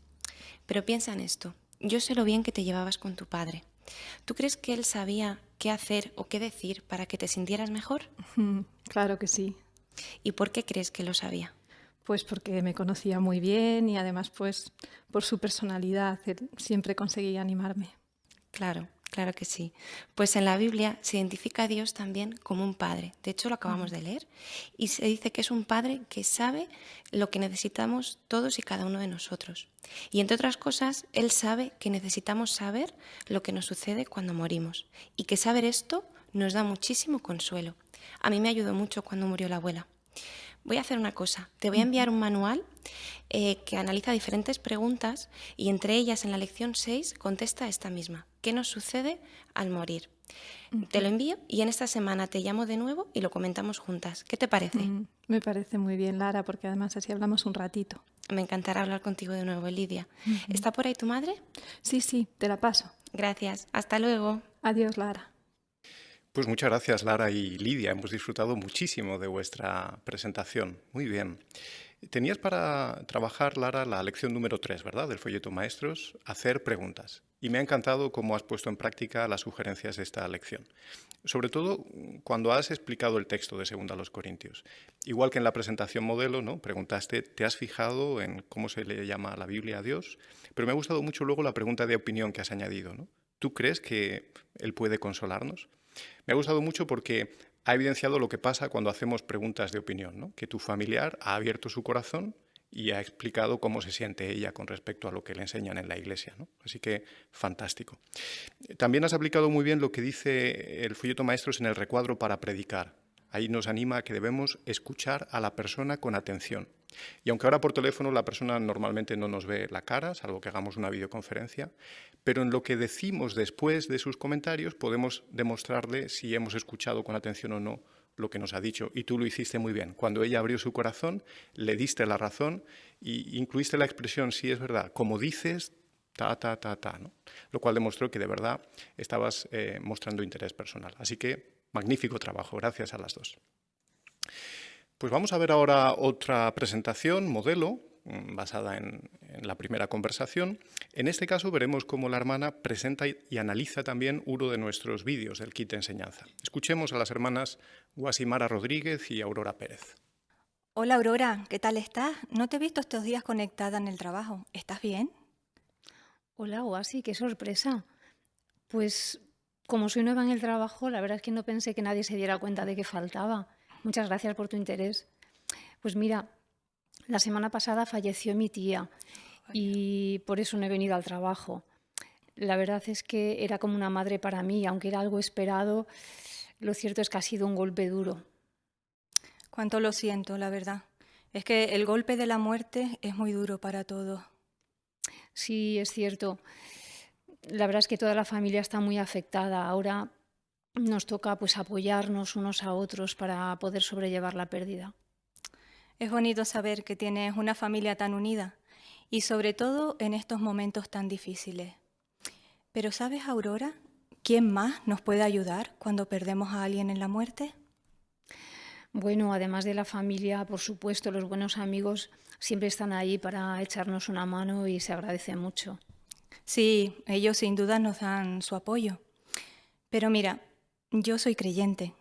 Pero piensa en esto. Yo sé lo bien que te llevabas con tu padre. ¿Tú crees que él sabía qué hacer o qué decir para que te sintieras mejor? Claro que sí. ¿Y por qué crees que lo sabía? Pues porque me conocía muy bien y además pues por su personalidad, él siempre conseguía animarme. Claro, claro que sí. Pues en la Biblia se identifica a Dios también como un padre. De hecho, lo acabamos de leer. Y se dice que es un padre que sabe lo que necesitamos todos y cada uno de nosotros. Y entre otras cosas, Él sabe que necesitamos saber lo que nos sucede cuando morimos. Y que saber esto nos da muchísimo consuelo. A mí me ayudó mucho cuando murió la abuela. Voy a hacer una cosa. Te voy a enviar un manual que analiza diferentes preguntas y entre ellas en la lección 6 contesta esta misma. ¿Qué nos sucede al morir? Te lo envío y en esta semana te llamo de nuevo y lo comentamos juntas. ¿Qué te parece? Me parece muy bien, Lara, porque además así hablamos un ratito. Me encantará hablar contigo de nuevo, Lidia. ¿Está por ahí tu madre? Sí, te la paso. Gracias. Hasta luego. Adiós, Lara. Pues muchas gracias, Lara y Lidia. Hemos disfrutado muchísimo de vuestra presentación. Muy bien. Tenías para trabajar, Lara, la lección número 3, ¿verdad?, del folleto Maestros, hacer preguntas. Y me ha encantado cómo has puesto en práctica las sugerencias de esta lección. Sobre todo cuando has explicado el texto de 2 Corintios. Igual que en la presentación modelo, ¿no?, preguntaste, ¿te has fijado en cómo se le llama a la Biblia a Dios? Pero me ha gustado mucho luego la pregunta de opinión que has añadido, ¿no? ¿Tú crees que Él puede consolarnos? Me ha gustado mucho porque ha evidenciado lo que pasa cuando hacemos preguntas de opinión, ¿no? Que tu familiar ha abierto su corazón y ha explicado cómo se siente ella con respecto a lo que le enseñan en la iglesia, ¿no? Así que fantástico. También has aplicado muy bien lo que dice el folleto Maestros en el recuadro para predicar. Ahí nos anima a que debemos escuchar a la persona con atención. Y aunque ahora por teléfono la persona normalmente no nos ve la cara, salvo que hagamos una videoconferencia, pero en lo que decimos después de sus comentarios podemos demostrarle si hemos escuchado con atención o no lo que nos ha dicho. Y tú lo hiciste muy bien. Cuando ella abrió su corazón, le diste la razón y incluiste la expresión, sí, es verdad, como dices, ta, ¿no? Lo cual demostró que de verdad estabas mostrando interés personal. Así que magnífico trabajo, gracias a las dos. Pues vamos a ver ahora otra presentación, modelo, basada en la primera conversación. En este caso veremos cómo la hermana presenta y analiza también uno de nuestros vídeos del kit de enseñanza. Escuchemos a las hermanas Guasimara Rodríguez y Aurora Pérez. Hola Aurora, ¿qué tal estás? No te he visto estos días conectada en el trabajo. ¿Estás bien? Hola Guasi, qué sorpresa. Pues como soy nueva en el trabajo, la verdad es que no pensé que nadie se diera cuenta de que faltaba. Muchas gracias por tu interés. Pues mira, la semana pasada falleció mi tía y por eso no he venido al trabajo. La verdad es que era como una madre para mí, aunque era algo esperado, lo cierto es que ha sido un golpe duro. Cuánto lo siento, la verdad. Es que el golpe de la muerte es muy duro para todos. Sí, es cierto. La verdad es que toda la familia está muy afectada. Ahora nos toca pues apoyarnos unos a otros para poder sobrellevar la pérdida. Es bonito saber que tienes una familia tan unida y sobre todo en estos momentos tan difíciles. Pero ¿sabes, Aurora, quién más nos puede ayudar cuando perdemos a alguien en la muerte? Bueno, además de la familia, por supuesto, los buenos amigos siempre están ahí para echarnos una mano y se agradece mucho. Sí, ellos sin duda nos dan su apoyo. Pero mira, yo soy creyente.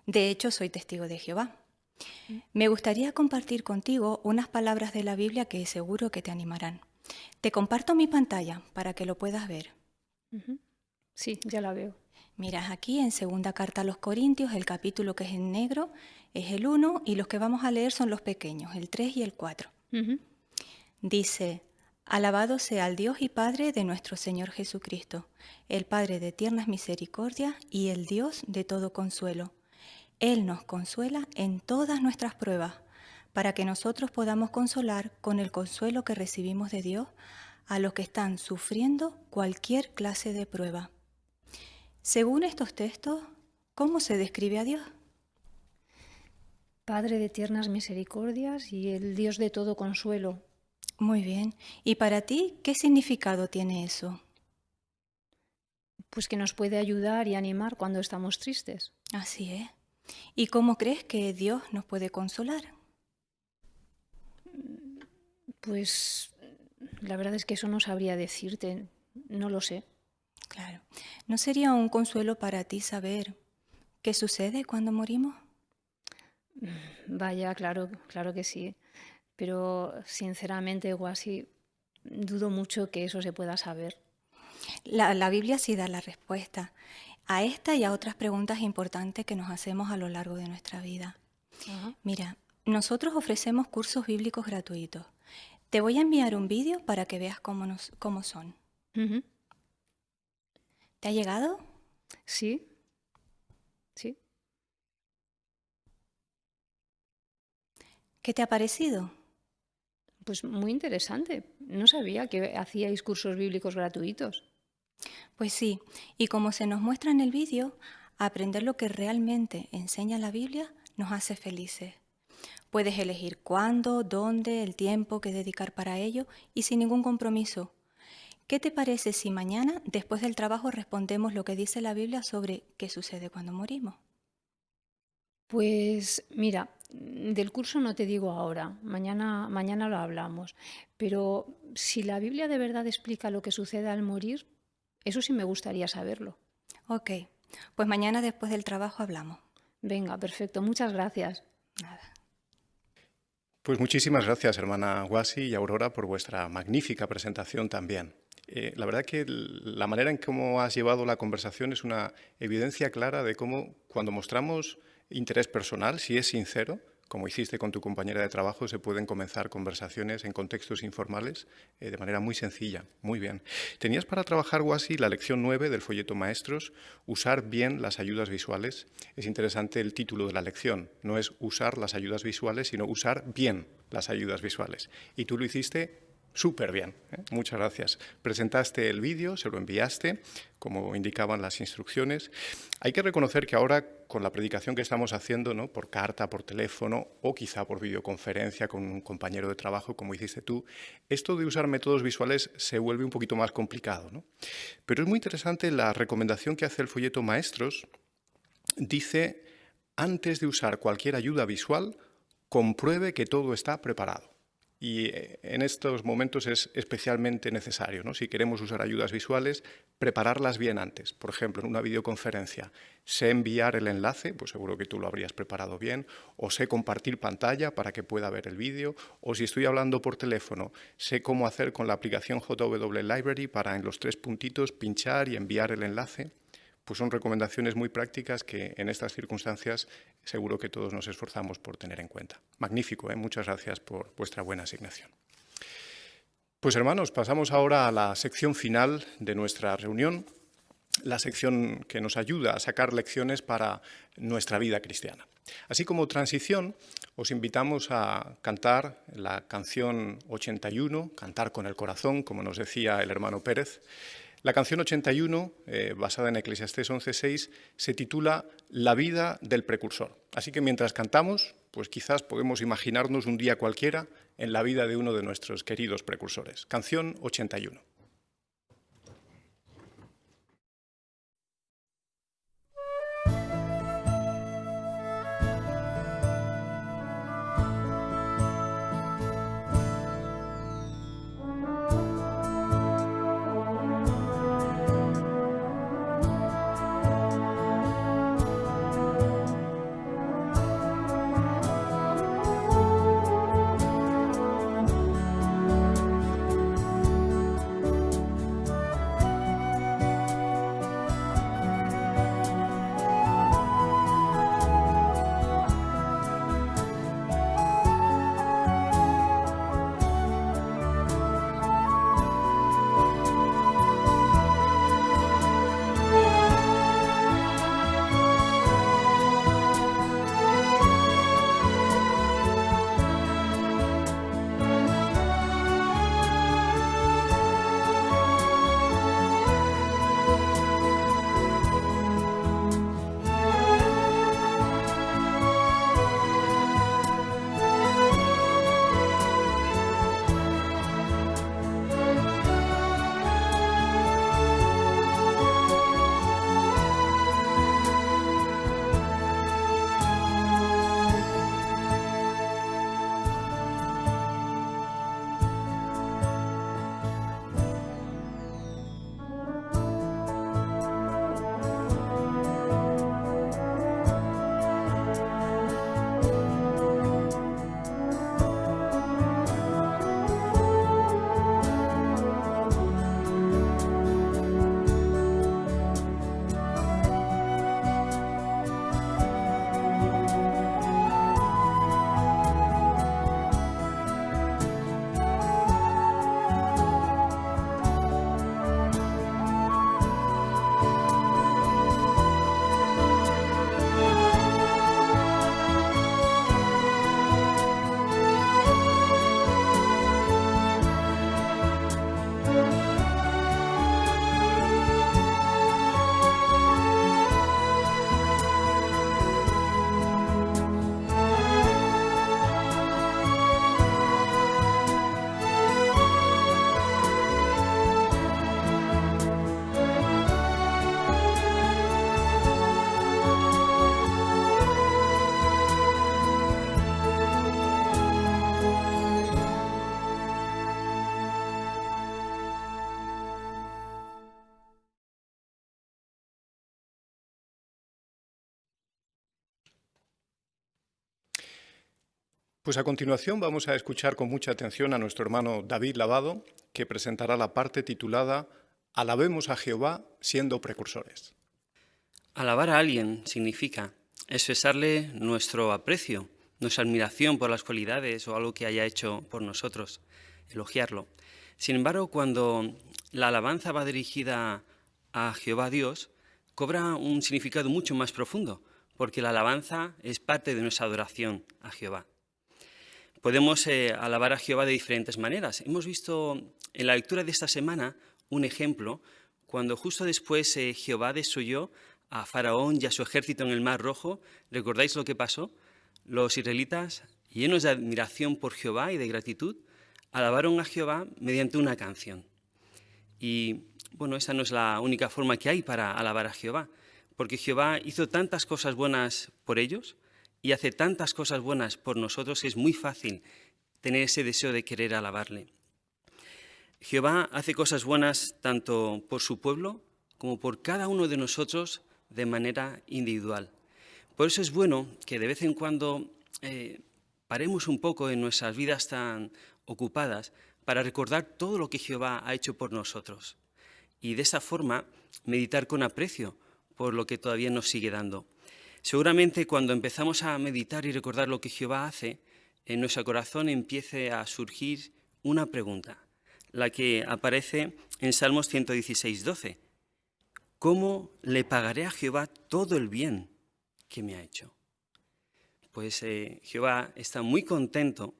De hecho, soy testigo de Jehová. Me gustaría compartir contigo unas palabras de la Biblia que seguro que te animarán. Te comparto mi pantalla para que lo puedas ver. Sí, ya la veo. Miras aquí en segunda carta a los Corintios, el capítulo que es en negro es el 1 y los que vamos a leer son los pequeños, el 3 y el 4. Dice: alabado sea el Dios y Padre de nuestro Señor Jesucristo, el Padre de tiernas misericordias y el Dios de todo consuelo. Él nos consuela en todas nuestras pruebas, para que nosotros podamos consolar con el consuelo que recibimos de Dios a los que están sufriendo cualquier clase de prueba. Según estos textos, ¿cómo se describe a Dios? Padre de tiernas misericordias y el Dios de todo consuelo. Muy bien. ¿Y para ti qué significado tiene eso? Pues que nos puede ayudar y animar cuando estamos tristes. Así es. ¿Y cómo crees que Dios nos puede consolar? Pues la verdad es que eso no sabría decirte, no lo sé. Claro. ¿No sería un consuelo para ti saber qué sucede cuando morimos? Vaya, claro que sí. Pero sinceramente, Guasi, dudo mucho que eso se pueda saber. La Biblia sí da la respuesta a esta y a otras preguntas importantes que nos hacemos a lo largo de nuestra vida. Mira, nosotros ofrecemos cursos bíblicos gratuitos. Te voy a enviar un vídeo para que veas cómo son. ¿Te ha llegado? Sí. Sí. ¿Qué te ha parecido? Pues muy interesante. No sabía que hacíais cursos bíblicos gratuitos. Pues sí, y como se nos muestra en el vídeo, aprender lo que realmente enseña la Biblia nos hace felices. Puedes elegir cuándo, dónde, el tiempo que dedicar para ello y sin ningún compromiso. ¿Qué te parece si mañana, después del trabajo, respondemos lo que dice la Biblia sobre qué sucede cuando morimos? Pues mira, del curso no te digo ahora, mañana lo hablamos, pero si la Biblia de verdad explica lo que sucede al morir, eso sí me gustaría saberlo. Ok, pues mañana después del trabajo hablamos. Venga, perfecto, muchas gracias. Nada. Pues muchísimas gracias, hermana Guasi y Aurora, por vuestra magnífica presentación también. La verdad que la manera en cómo has llevado la conversación es una evidencia clara de cómo cuando mostramos interés personal, si es sincero, como hiciste con tu compañera de trabajo, se pueden comenzar conversaciones en contextos informales de manera muy sencilla. Muy bien. Tenías para trabajar, Guasi, la lección 9 del folleto Maestros, usar bien las ayudas visuales. Es interesante el título de la lección. No es usar las ayudas visuales, sino usar bien las ayudas visuales. Y tú lo hiciste súper bien, ¿eh? Muchas gracias. Presentaste el vídeo, se lo enviaste, como indicaban las instrucciones. Hay que reconocer que ahora, con la predicación que estamos haciendo, ¿no?, por carta, por teléfono o quizá por videoconferencia con un compañero de trabajo, como hiciste tú, esto de usar métodos visuales se vuelve un poquito más complicado, ¿no? Pero es muy interesante la recomendación que hace el folleto Maestros. Dice, antes de usar cualquier ayuda visual, compruebe que todo está preparado. Y en estos momentos es especialmente necesario, ¿no? Si queremos usar ayudas visuales, prepararlas bien antes. Por ejemplo, en una videoconferencia, sé enviar el enlace, pues seguro que tú lo habrías preparado bien, o sé compartir pantalla para que pueda ver el vídeo, o si estoy hablando por teléfono, sé cómo hacer con la aplicación JW Library para en los 3 puntitos pinchar y enviar el enlace. Pues son recomendaciones muy prácticas que en estas circunstancias seguro que todos nos esforzamos por tener en cuenta. Magnífico, ¿eh? Muchas gracias por vuestra buena asignación. Pues hermanos, pasamos ahora a la sección final de nuestra reunión, la sección que nos ayuda a sacar lecciones para nuestra vida cristiana. Así como transición, os invitamos a cantar la canción 81, Cantar con el corazón, como nos decía el hermano Pérez. La canción 81, basada en Eclesiastés 11:6, se titula La vida del precursor. Así que mientras cantamos, pues quizás podemos imaginarnos un día cualquiera en la vida de uno de nuestros queridos precursores. Canción 81. Pues a continuación vamos a escuchar con mucha atención a nuestro hermano David Lavado, que presentará la parte titulada Alabemos a Jehová siendo precursores. Alabar a alguien significa expresarle nuestro aprecio nuestra admiración por las cualidades o algo que haya hecho por nosotros, elogiarlo. Sin embargo, cuando la alabanza va dirigida a Jehová Dios, cobra un significado mucho más profundo, porque la alabanza es parte de nuestra adoración a Jehová. Podemos alabar a Jehová de diferentes maneras. Hemos visto en la lectura de esta semana un ejemplo cuando justo después Jehová destruyó a Faraón y a su ejército en el Mar Rojo. ¿Recordáis lo que pasó? Los israelitas, llenos de admiración por Jehová y de gratitud, alabaron a Jehová mediante una canción. Y bueno, esa no es la única forma que hay para alabar a Jehová, porque Jehová hizo tantas cosas buenas por ellos y hace tantas cosas buenas por nosotros que es muy fácil tener ese deseo de querer alabarle. Jehová hace cosas buenas tanto por su pueblo como por cada uno de nosotros de manera individual. Por eso es bueno que de vez en cuando paremos un poco en nuestras vidas tan ocupadas para recordar todo lo que Jehová ha hecho por nosotros y de esa forma meditar con aprecio por lo que todavía nos sigue dando. Seguramente cuando empezamos a meditar y recordar lo que Jehová hace, en nuestro corazón empiece a surgir una pregunta, la que aparece en Salmos 116, 12. ¿Cómo le pagaré a Jehová todo el bien que me ha hecho? Pues Jehová está muy contento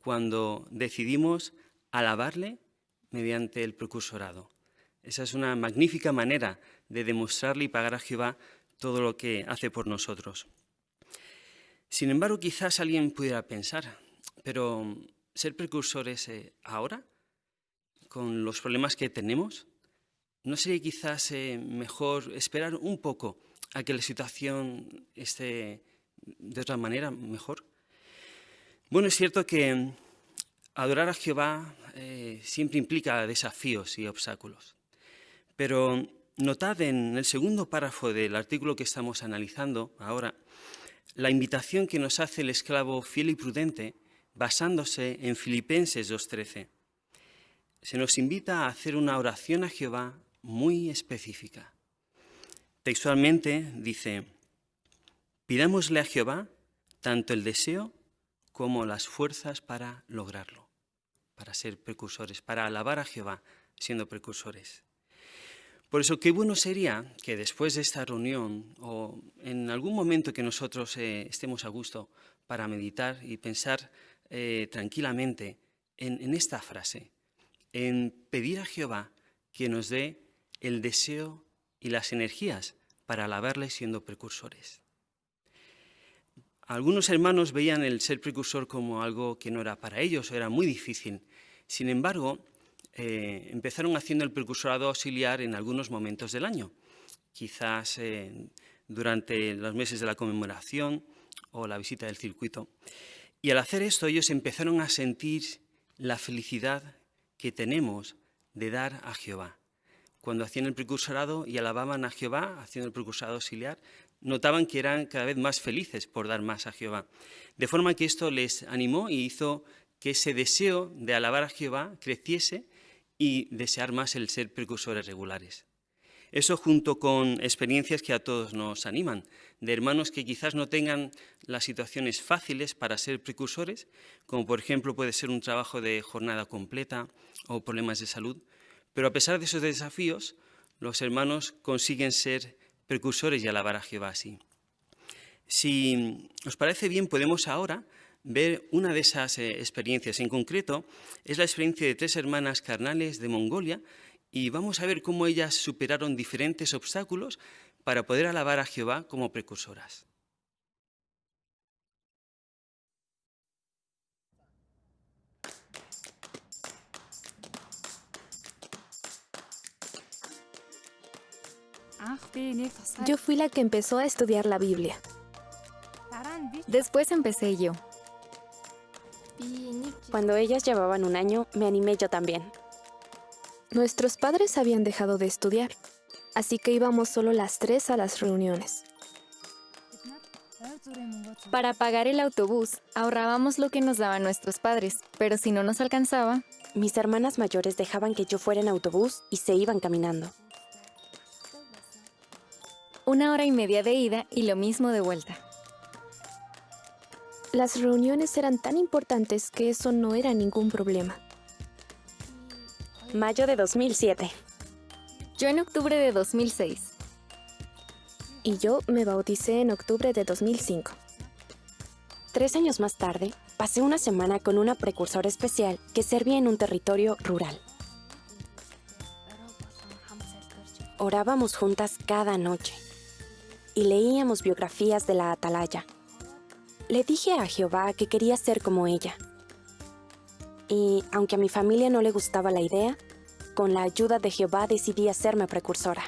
cuando decidimos alabarle mediante el precursorado. Esa es una magnífica manera de demostrarle y pagar a Jehová todo lo que hace por nosotros. Sin embargo, quizás alguien pudiera pensar, pero ser precursores ahora, con los problemas que tenemos, ¿no sería quizás mejor esperar un poco a que la situación esté de otra manera mejor? Bueno, es cierto que adorar a Jehová siempre implica desafíos y obstáculos, pero notad en el segundo párrafo del artículo que estamos analizando ahora la invitación que nos hace el esclavo fiel y prudente basándose en Filipenses 2:13. Se nos invita a hacer una oración a Jehová muy específica. Textualmente dice: pidámosle a Jehová tanto el deseo como las fuerzas para lograrlo, para ser precursores, para alabar a Jehová siendo precursores. Por eso, qué bueno sería que después de esta reunión o en algún momento que nosotros estemos a gusto para meditar y pensar tranquilamente en esta frase, en pedir a Jehová que nos dé el deseo y las energías para alabarle siendo precursores. Algunos hermanos veían el ser precursor como algo que no era para ellos, era muy difícil. Sin embargo, empezaron haciendo el precursorado auxiliar en algunos momentos del año, quizás durante los meses de la conmemoración o la visita del circuito. Y al hacer esto ellos empezaron a sentir la felicidad que tenemos de dar a Jehová. Cuando hacían el precursorado y alababan a Jehová, haciendo el precursorado auxiliar, notaban que eran cada vez más felices por dar más a Jehová. De forma que esto les animó y hizo que ese deseo de alabar a Jehová creciese y desear más el ser precursores regulares. Eso junto con experiencias que a todos nos animan, de hermanos que quizás no tengan las situaciones fáciles para ser precursores, como por ejemplo puede ser un trabajo de jornada completa o problemas de salud, pero a pesar de esos desafíos, los hermanos consiguen ser precursores y alabar a Jehová así. Si os parece bien, podemos ahora ver una de esas experiencias. En concreto, es la experiencia de 3 hermanas carnales de Mongolia y vamos a ver cómo ellas superaron diferentes obstáculos para poder alabar a Jehová como precursoras. Yo fui la que empezó a estudiar la Biblia. Después empecé yo. Cuando ellas llevaban 1 año, me animé yo también. Nuestros padres habían dejado de estudiar, así que íbamos solo las 3 a las reuniones. Para pagar el autobús, ahorrábamos lo que nos daban nuestros padres, pero si no nos alcanzaba, mis hermanas mayores dejaban que yo fuera en autobús y se iban caminando. 1 hora y media de ida y lo mismo de vuelta. Las reuniones eran tan importantes que eso no era ningún problema. Mayo de 2007. Yo en octubre de 2006. Y yo me bauticé en octubre de 2005. 3 años más tarde, pasé una semana con una precursora especial que servía en un territorio rural. Orábamos juntas cada noche y leíamos biografías de la atalaya. Le dije a Jehová que quería ser como ella. Y aunque a mi familia no le gustaba la idea, con la ayuda de Jehová decidí hacerme precursora.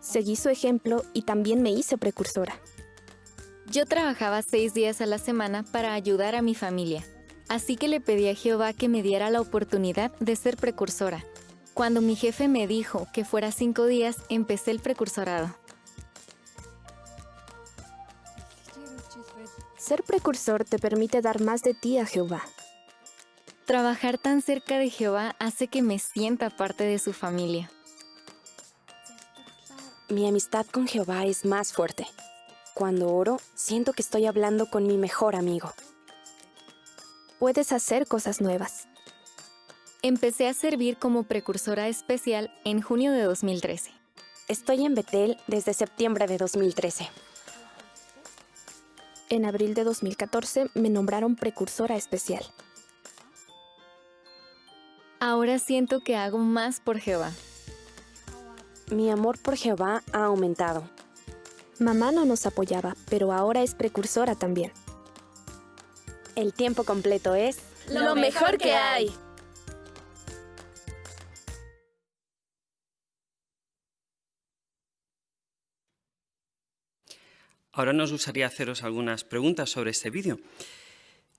Seguí su ejemplo y también me hice precursora. Yo trabajaba 6 días a la semana para ayudar a mi familia, así que le pedí a Jehová que me diera la oportunidad de ser precursora. Cuando mi jefe me dijo que fuera 5 días, empecé el precursorado. Ser precursor te permite dar más de ti a Jehová. Trabajar tan cerca de Jehová hace que me sienta parte de su familia. Mi amistad con Jehová es más fuerte. Cuando oro, siento que estoy hablando con mi mejor amigo. Puedes hacer cosas nuevas. Empecé a servir como precursora especial en junio de 2013. Estoy en Betel desde septiembre de 2013. En abril de 2014 me nombraron precursora especial. Ahora siento que hago más por Jehová. Mi amor por Jehová ha aumentado. Mamá no nos apoyaba, pero ahora es precursora también. El tiempo completo es lo mejor que hay. Ahora nos gustaría haceros algunas preguntas sobre este vídeo.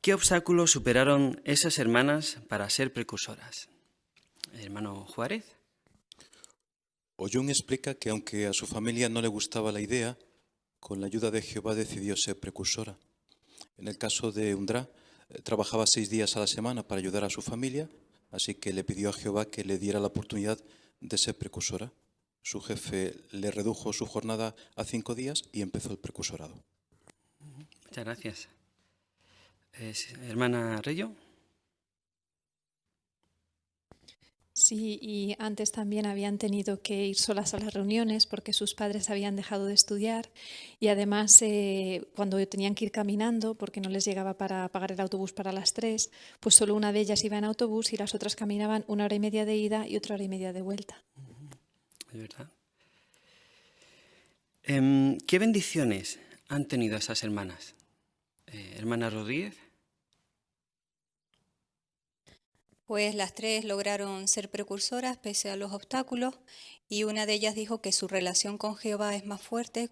¿Qué obstáculos superaron esas hermanas para ser precursoras? Hermano Juárez. Oyún explica que aunque a su familia no le gustaba la idea, con la ayuda de Jehová decidió ser precursora. En el caso de Undra, trabajaba 6 días a la semana para ayudar a su familia, así que le pidió a Jehová que le diera la oportunidad de ser precursora. Su jefe le redujo su jornada a 5 días y empezó el precursorado. Muchas gracias. Hermana Reyo. Sí, y antes también habían tenido que ir solas a las reuniones porque sus padres habían dejado de estudiar y además cuando tenían que ir caminando porque no les llegaba para pagar el autobús para las 3, pues solo una de ellas iba en autobús y las otras caminaban 1 hora y media de ida y 1 hora y media de vuelta. Es verdad. ¿Qué bendiciones han tenido esas hermanas? Hermana Rodríguez. Pues las 3 lograron ser precursoras pese a los obstáculos y una de ellas dijo que su relación con Jehová es más fuerte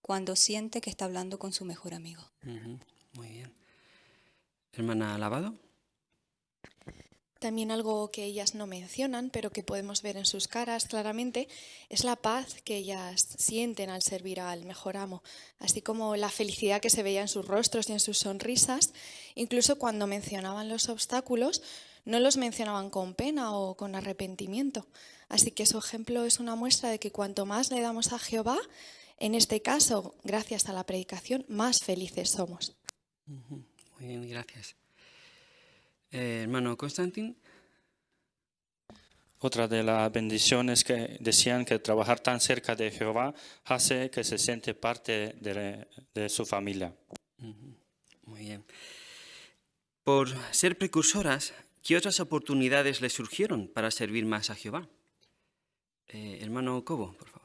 cuando siente que está hablando con su mejor amigo. Muy bien. Hermana Lavado. También algo que ellas no mencionan, pero que podemos ver en sus caras claramente, es la paz que ellas sienten al servir al mejor amo, así como la felicidad que se veía en sus rostros y en sus sonrisas. Incluso cuando mencionaban los obstáculos, no los mencionaban con pena o con arrepentimiento. Así que su ejemplo es una muestra de que cuanto más le damos a Jehová, en este caso, gracias a la predicación, más felices somos. Muy bien, gracias. Hermano Constantin. Otra de las bendiciones que decían que trabajar tan cerca de Jehová hace que se siente parte de su familia. Muy bien. Por ser precursoras, ¿qué otras oportunidades les surgieron para servir más a Jehová? Hermano Cobo, por favor.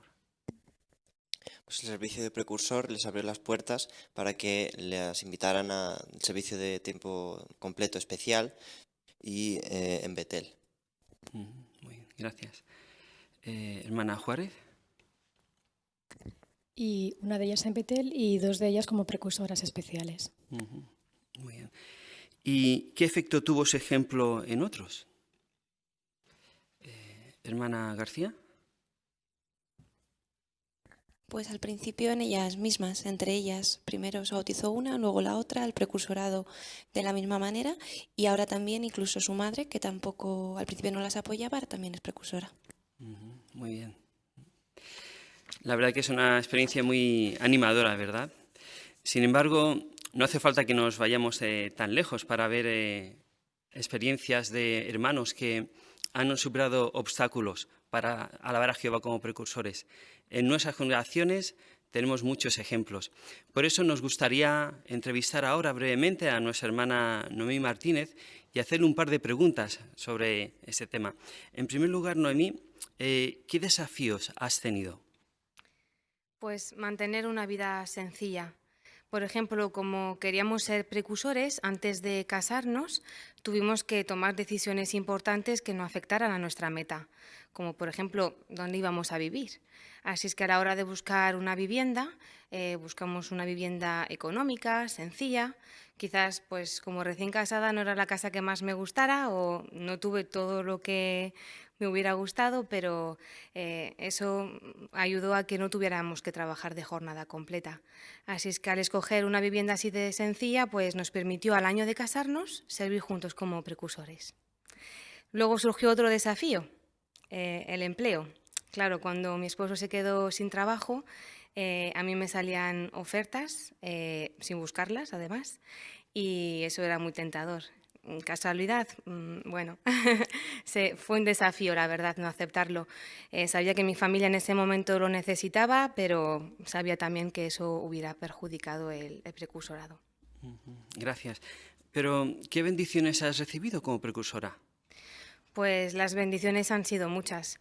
Pues el servicio de precursor les abrió las puertas para que les invitaran al servicio de tiempo completo especial y en Betel. Muy bien, gracias. Hermana Juárez. Y una de ellas en Betel y 2 de ellas como precursoras especiales. Muy bien. ¿Y qué efecto tuvo ese ejemplo en otros? Hermana García. Pues al principio en ellas mismas, entre ellas, primero se bautizó una, luego la otra, el precursorado de la misma manera y ahora también incluso su madre, que tampoco al principio no las apoyaba, ahora también es precursora. Muy bien. La verdad que es una experiencia muy animadora, ¿verdad? Sin embargo, no hace falta que nos vayamos tan lejos para ver experiencias de hermanos que han superado obstáculos para alabar a Jehová como precursores. En nuestras congregaciones tenemos muchos ejemplos. Por eso nos gustaría entrevistar ahora brevemente a nuestra hermana Noemí Martínez y hacerle un par de preguntas sobre este tema. En primer lugar, Noemí, ¿qué desafíos has tenido? Pues mantener una vida sencilla. Por ejemplo, como queríamos ser precursores, antes de casarnos, tuvimos que tomar decisiones importantes que no afectaran a nuestra meta, como por ejemplo, dónde íbamos a vivir. Así es que a la hora de buscar una vivienda, buscamos una vivienda económica, sencilla. Quizás, pues como recién casada, no era la casa que más me gustara o no tuve todo lo que me hubiera gustado, pero eso ayudó a que no tuviéramos que trabajar de jornada completa. Así es que al escoger una vivienda así de sencilla, pues nos permitió al año de casarnos servir juntos como precursores. Luego surgió otro desafío, el empleo. Claro, cuando mi esposo se quedó sin trabajo, a mí me salían ofertas, sin buscarlas además, y eso era muy tentador. ¿Casualidad? Bueno, fue un desafío, la verdad, no aceptarlo. Sabía que mi familia en ese momento lo necesitaba, pero sabía también que eso hubiera perjudicado el precursorado. Gracias. Pero, ¿qué bendiciones has recibido como precursora? Pues las bendiciones han sido muchas.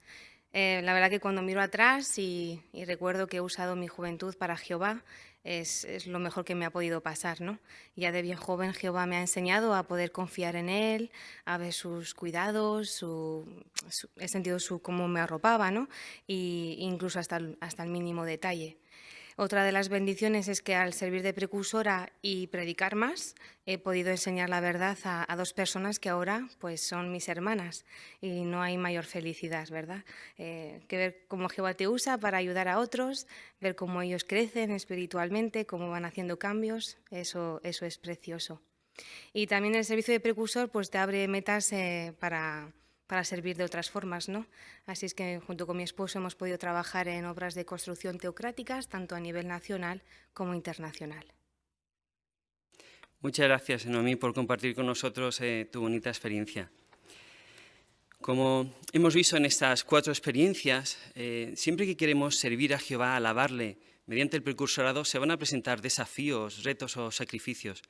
La verdad que cuando miro atrás y recuerdo que he usado mi juventud para Jehová, es lo mejor que me ha podido pasar, ¿no? Ya de bien joven Jehová me ha enseñado a poder confiar en Él, a ver sus cuidados, he sentido cómo me arropaba, ¿no? Y incluso hasta el mínimo detalle. Otra de las bendiciones es que al servir de precursora y predicar más, he podido enseñar la verdad a dos personas que ahora pues, son mis hermanas y no hay mayor felicidad, ¿verdad? Que ver cómo Jehová te usa para ayudar a otros, ver cómo ellos crecen espiritualmente, cómo van haciendo cambios, eso es precioso. Y también el servicio de precursor pues, te abre metas para servir de otras formas, ¿no? Así es que junto con mi esposo hemos podido trabajar en obras de construcción teocráticas, tanto a nivel nacional como internacional. Muchas gracias, Noemí, por compartir con nosotros tu bonita experiencia. Como hemos visto en estas 4 experiencias, siempre que queremos servir a Jehová, alabarle, mediante el precursorado, se van a presentar desafíos, retos o sacrificios,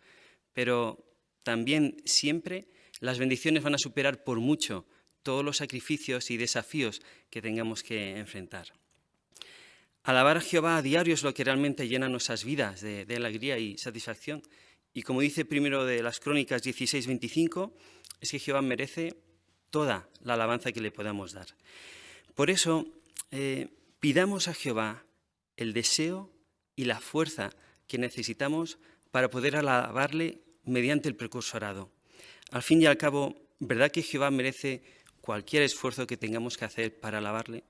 pero también siempre las bendiciones van a superar por mucho todos los sacrificios y desafíos que tengamos que enfrentar. Alabar a Jehová a diario es lo que realmente llena nuestras vidas de alegría y satisfacción. Y como dice primero de las Crónicas 16:25, es que Jehová merece toda la alabanza que le podamos dar. Por eso, pidamos a Jehová el deseo y la fuerza que necesitamos para poder alabarle mediante el precursorado. Al fin y al cabo, ¿verdad que Jehová merece cualquier esfuerzo que tengamos que hacer para alabarle?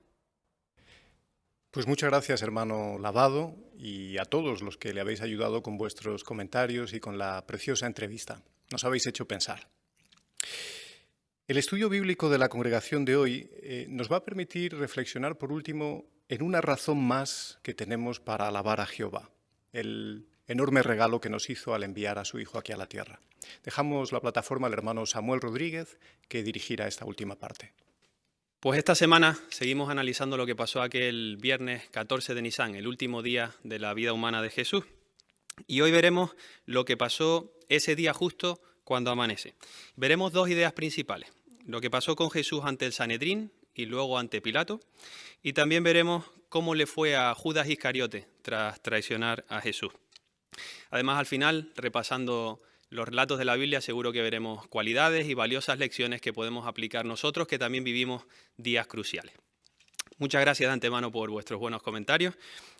Pues muchas gracias, hermano Lavado, y a todos los que le habéis ayudado con vuestros comentarios y con la preciosa entrevista. Nos habéis hecho pensar. El estudio bíblico de la congregación de hoy nos va a permitir reflexionar, por último, en una razón más que tenemos para alabar a Jehová, el enorme regalo que nos hizo al enviar a su Hijo aquí a la tierra. Dejamos la plataforma al hermano Samuel Rodríguez, que dirigirá esta última parte. Pues esta semana seguimos analizando lo que pasó aquel viernes 14 de Nisan, el último día de la vida humana de Jesús. Y hoy veremos lo que pasó ese día justo cuando amanece. Veremos 2 ideas principales. Lo que pasó con Jesús ante el Sanedrín y luego ante Pilato. Y también veremos cómo le fue a Judas Iscariote tras traicionar a Jesús. Además, al final, repasando los relatos de la Biblia, seguro que veremos cualidades y valiosas lecciones que podemos aplicar nosotros, que también vivimos días cruciales. Muchas gracias de antemano por vuestros buenos comentarios.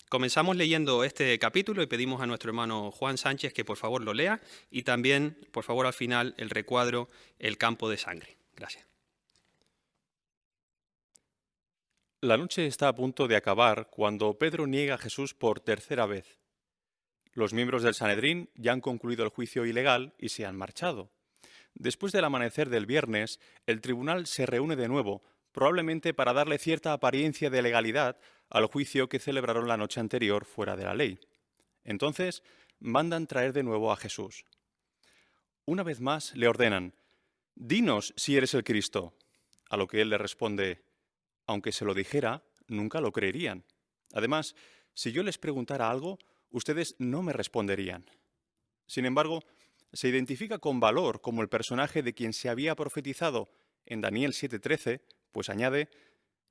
Comenzamos leyendo este capítulo y pedimos a nuestro hermano Juan Sánchez que por favor lo lea y también, por favor, al final, el recuadro El campo de sangre. Gracias. La noche está a punto de acabar cuando Pedro niega a Jesús por 3.ª vez. Los miembros del Sanedrín ya han concluido el juicio ilegal y se han marchado. Después del amanecer del viernes, el tribunal se reúne de nuevo, probablemente para darle cierta apariencia de legalidad al juicio que celebraron la noche anterior fuera de la ley. Entonces, mandan traer de nuevo a Jesús. Una vez más le ordenan: «Dinos si eres el Cristo». A lo que él le responde: «Aunque se lo dijera, nunca lo creerían. Además, si yo les preguntara algo, ustedes no me responderían». Sin embargo, se identifica con valor como el personaje de quien se había profetizado en Daniel 7:13, pues añade: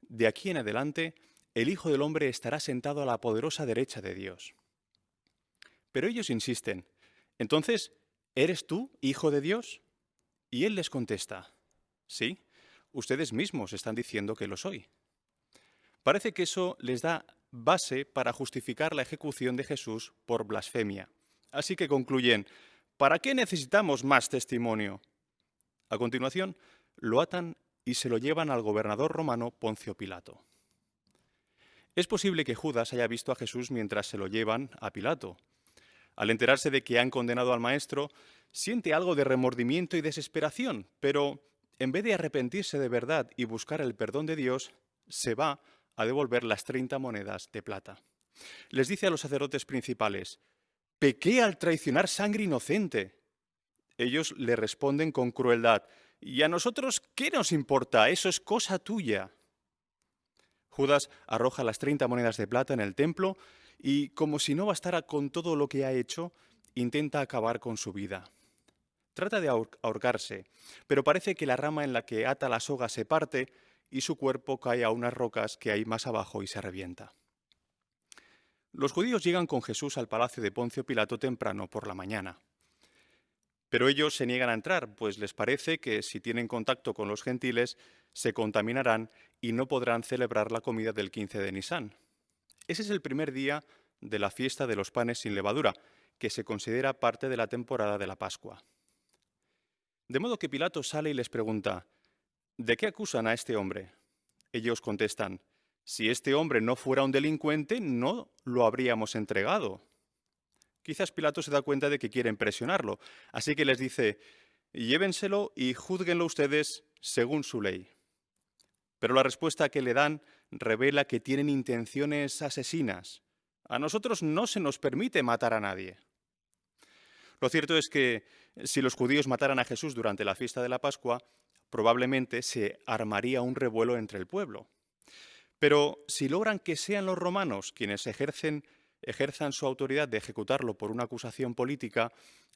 «De aquí en adelante, el Hijo del Hombre estará sentado a la poderosa derecha de Dios». Pero ellos insisten: «Entonces, ¿eres tú, Hijo de Dios?». Y él les contesta: «Sí, ustedes mismos están diciendo que lo soy». Parece que eso les da base para justificar la ejecución de Jesús por blasfemia. Así que concluyen: ¿para qué necesitamos más testimonio? A continuación, lo atan y se lo llevan al gobernador romano Poncio Pilato. Es posible que Judas haya visto a Jesús mientras se lo llevan a Pilato. Al enterarse de que han condenado al maestro, siente algo de remordimiento y desesperación, pero en vez de arrepentirse de verdad y buscar el perdón de Dios, se va a devolver las 30 monedas de plata. Les dice a los sacerdotes principales: «Pequé al traicionar sangre inocente». Ellos le responden con crueldad: «¿Y a nosotros qué nos importa? Eso es cosa tuya». Judas arroja las 30 monedas de plata en el templo y, como si no bastara con todo lo que ha hecho, intenta acabar con su vida. Trata de ahorcarse, pero parece que la rama en la que ata la soga se parte y su cuerpo cae a unas rocas que hay más abajo y se revienta. Los judíos llegan con Jesús al palacio de Poncio Pilato temprano por la mañana. Pero ellos se niegan a entrar, pues les parece que si tienen contacto con los gentiles, se contaminarán y no podrán celebrar la comida del 15 de Nisán. Ese es el primer día de la fiesta de los panes sin levadura, que se considera parte de la temporada de la Pascua. De modo que Pilato sale y les pregunta: «¿De qué acusan a este hombre?». Ellos contestan: «Si este hombre no fuera un delincuente, no lo habríamos entregado». Quizás Pilato se da cuenta de que quieren presionarlo, así que les dice: «Llévenselo y júzguenlo ustedes según su ley». Pero la respuesta que le dan revela que tienen intenciones asesinas. «A nosotros no se nos permite matar a nadie». Lo cierto es que si los judíos mataran a Jesús durante la fiesta de la Pascua, probablemente se armaría un revuelo entre el pueblo. Pero si logran que sean los romanos quienes ejerzan su autoridad de ejecutarlo por una acusación política,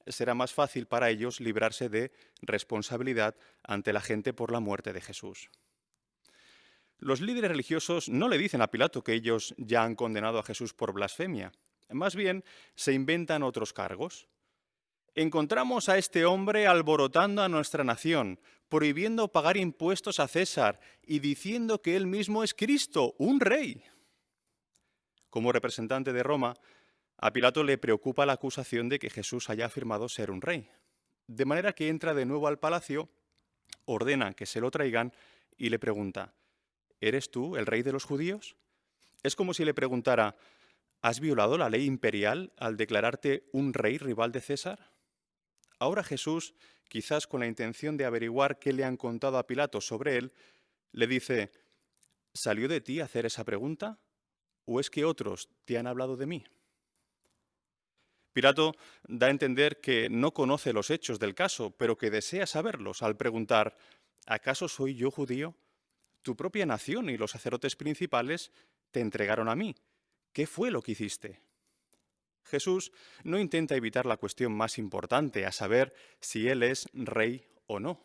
será más fácil para ellos librarse de responsabilidad ante la gente por la muerte de Jesús. Los líderes religiosos no le dicen a Pilato que ellos ya han condenado a Jesús por blasfemia. Más bien, se inventan otros cargos. «Encontramos a este hombre alborotando a nuestra nación, prohibiendo pagar impuestos a César y diciendo que él mismo es Cristo, un rey». Como representante de Roma, a Pilato le preocupa la acusación de que Jesús haya afirmado ser un rey. De manera que entra de nuevo al palacio, ordena que se lo traigan y le pregunta: «¿Eres tú el rey de los judíos?». Es como si le preguntara: ¿has violado la ley imperial al declararte un rey rival de César? Ahora Jesús, quizás con la intención de averiguar qué le han contado a Pilato sobre él, le dice: ¿salió de ti hacer esa pregunta? ¿O es que otros te han hablado de mí? Pilato da a entender que no conoce los hechos del caso, pero que desea saberlos al preguntar: ¿acaso soy yo judío? Tu propia nación y los sacerdotes principales te entregaron a mí. ¿Qué fue lo que hiciste? Jesús no intenta evitar la cuestión más importante, a saber si él es rey o no.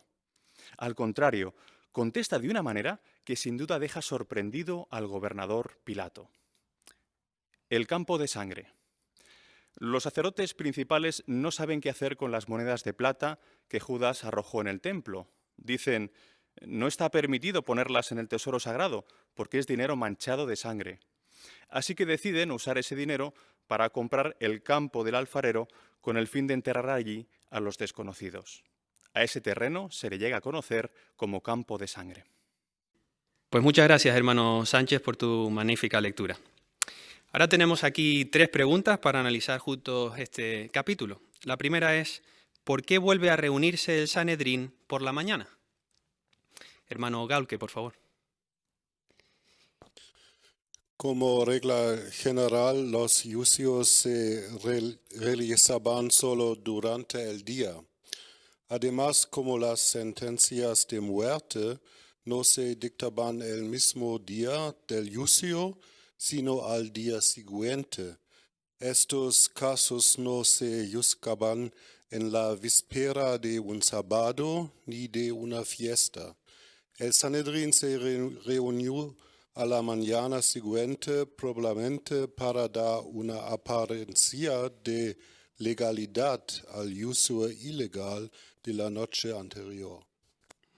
Al contrario, contesta de una manera que sin duda deja sorprendido al gobernador Pilato. El campo de sangre. Los sacerdotes principales no saben qué hacer con las monedas de plata que Judas arrojó en el templo. Dicen: no está permitido ponerlas en el tesoro sagrado, porque es dinero manchado de sangre. Así que deciden usar ese dinero para comprar el campo del alfarero con el fin de enterrar allí a los desconocidos. A ese terreno se le llega a conocer como campo de sangre. Pues muchas gracias, hermano Sánchez, por tu magnífica lectura. Ahora tenemos aquí 3 preguntas para analizar juntos este capítulo. La primera es: ¿por qué vuelve a reunirse el Sanedrín por la mañana? Hermano Gaulke, por favor. Como regla general, los juicios se realizaban solo durante el día. Además, como las sentencias de muerte no se dictaban el mismo día del juicio, sino al día siguiente. Estos casos no se juzgaban en la víspera de un sábado ni de una fiesta. El Sanedrín se reunió a la mañana siguiente probablemente para dar una apariencia de legalidad al juicio ilegal de la noche anterior.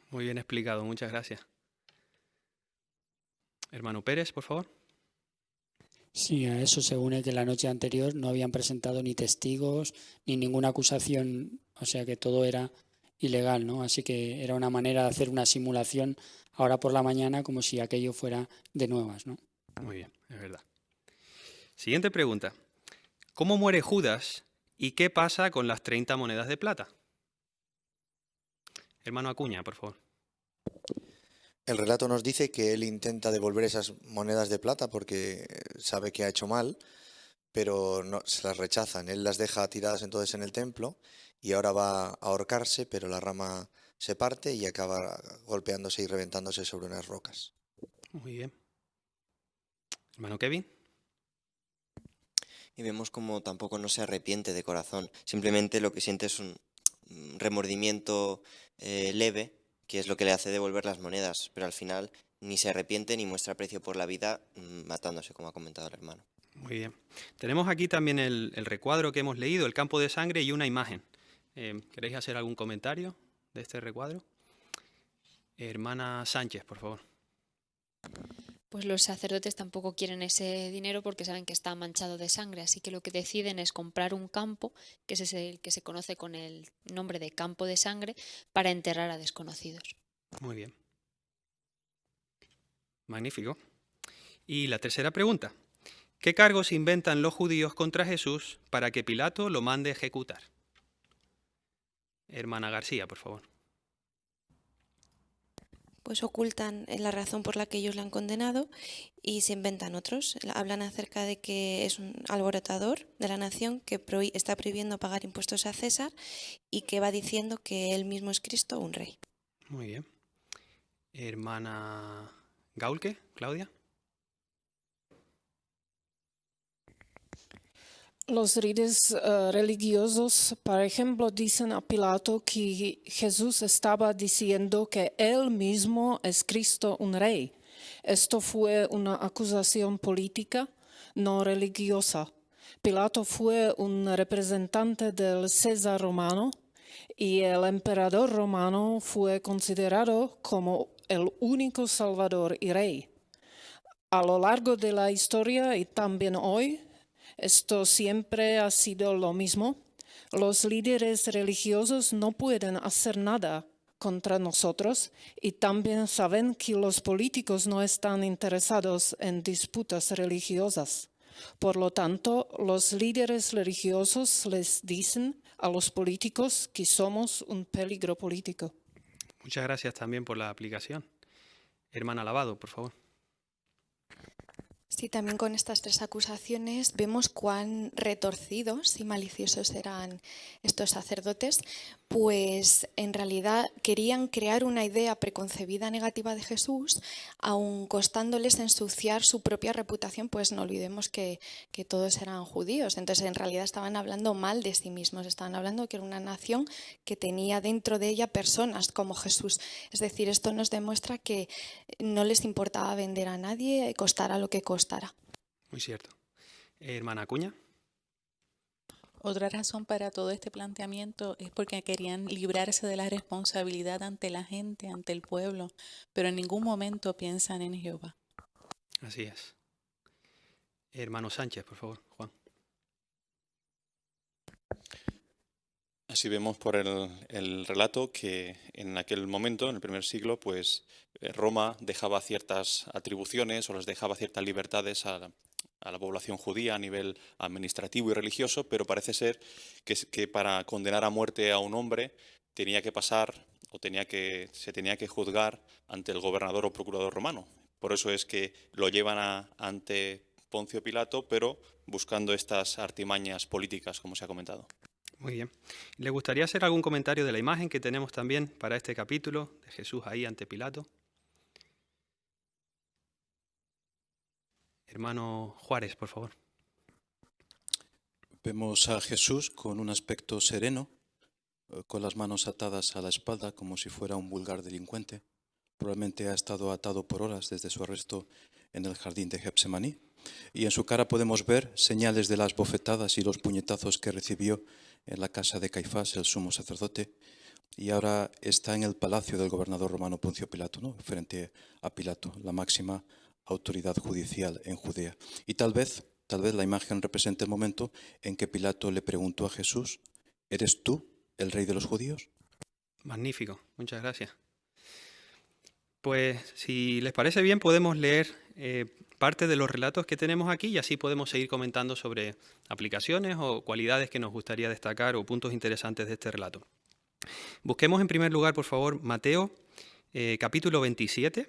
Muy bien explicado, muchas gracias. Hermano Pérez, por favor. Sí, a eso se une que la noche anterior no habían presentado ni testigos ni ninguna acusación, o sea que todo era ilegal, ¿no? Así que era una manera de hacer una simulación ahora por la mañana como si aquello fuera de nuevas, ¿no? Muy bien, es verdad. Siguiente pregunta. ¿Cómo muere Judas y qué pasa con las 30 monedas de plata? Hermano Acuña, por favor. El relato nos dice que él intenta devolver esas monedas de plata porque sabe que ha hecho mal, pero no, se las rechazan. Él las deja tiradas entonces en el templo y ahora va a ahorcarse, pero la rama se parte y acaba golpeándose y reventándose sobre unas rocas. Muy bien. Hermano Kevin. Y vemos como tampoco no se arrepiente de corazón. Simplemente lo que siente es un remordimiento leve, que es lo que le hace devolver las monedas, pero al final ni se arrepiente ni muestra aprecio por la vida, matándose, como ha comentado el hermano. Muy bien. Tenemos aquí también el recuadro que hemos leído, el campo de sangre y una imagen. ¿Queréis hacer algún comentario de este recuadro? Hermana Sánchez, por favor. Pues los sacerdotes tampoco quieren ese dinero porque saben que está manchado de sangre, así que lo que deciden es comprar un campo, que es el que se conoce con el nombre de campo de sangre, para enterrar a desconocidos. Muy bien. Magnífico. Y la tercera pregunta. ¿Qué cargos inventan los judíos contra Jesús para que Pilato lo mande ejecutar? Hermana García, por favor. Pues ocultan la razón por la que ellos le han condenado y se inventan otros. Hablan acerca de que es un alborotador de la nación que está prohibiendo pagar impuestos a César y que va diciendo que él mismo es Cristo, un rey. Muy bien. Hermana Gaulke, Claudia. Los líderes religiosos, por ejemplo, dicen a Pilato que Jesús estaba diciendo que él mismo es Cristo, un rey. Esto fue una acusación política, no religiosa. Pilato fue un representante del César romano y el emperador romano fue considerado como el único salvador y rey. A lo largo de la historia y también hoy, esto siempre ha sido lo mismo. Los líderes religiosos no pueden hacer nada contra nosotros y también saben que los políticos no están interesados en disputas religiosas. Por lo tanto, los líderes religiosos les dicen a los políticos que somos un peligro político. Muchas gracias también por la aplicación. Hermana Lavado, por favor. Sí, también con estas tres acusaciones vemos cuán retorcidos y maliciosos eran estos sacerdotes, pues en realidad querían crear una idea preconcebida negativa de Jesús, aun costándoles ensuciar su propia reputación, pues no olvidemos que todos eran judíos, entonces en realidad estaban hablando mal de sí mismos, estaban hablando que era una nación que tenía dentro de ella personas como Jesús. Es decir, esto nos demuestra que no les importaba vender a nadie, costara lo que costara. Muy cierto. Hermana Acuña. Otra razón para todo este planteamiento es porque querían librarse de la responsabilidad ante la gente, ante el pueblo, pero en ningún momento piensan en Jehová. Así es. Hermano Sánchez, por favor, Juan. Así vemos por el relato que en aquel momento, en el primer siglo, pues Roma dejaba ciertas atribuciones o les dejaba ciertas libertades a la población judía a nivel administrativo y religioso, pero parece ser que para condenar a muerte a un hombre tenía que pasar o se tenía que juzgar ante el gobernador o procurador romano. Por eso es que lo llevan ante Poncio Pilato, pero buscando estas artimañas políticas, como se ha comentado. Muy bien. ¿Le gustaría hacer algún comentario de la imagen que tenemos también para este capítulo de Jesús ahí ante Pilato? Hermano Juárez, por favor. Vemos a Jesús con un aspecto sereno, con las manos atadas a la espalda como si fuera un vulgar delincuente. Probablemente ha estado atado por horas desde su arresto en el jardín de Getsemaní. Y en su cara podemos ver señales de las bofetadas y los puñetazos que recibió en la casa de Caifás, el sumo sacerdote. Y ahora está en el palacio del gobernador romano Poncio Pilato, ¿no? Frente a Pilato, la máxima autoridad judicial en Judea. Y tal vez la imagen represente el momento en que Pilato le preguntó a Jesús: ¿eres tú el rey de los judíos? Magnífico, muchas gracias. Pues si les parece bien, podemos leer parte de los relatos que tenemos aquí y así podemos seguir comentando sobre aplicaciones o cualidades que nos gustaría destacar o puntos interesantes de este relato. Busquemos en primer lugar, por favor, Mateo capítulo 27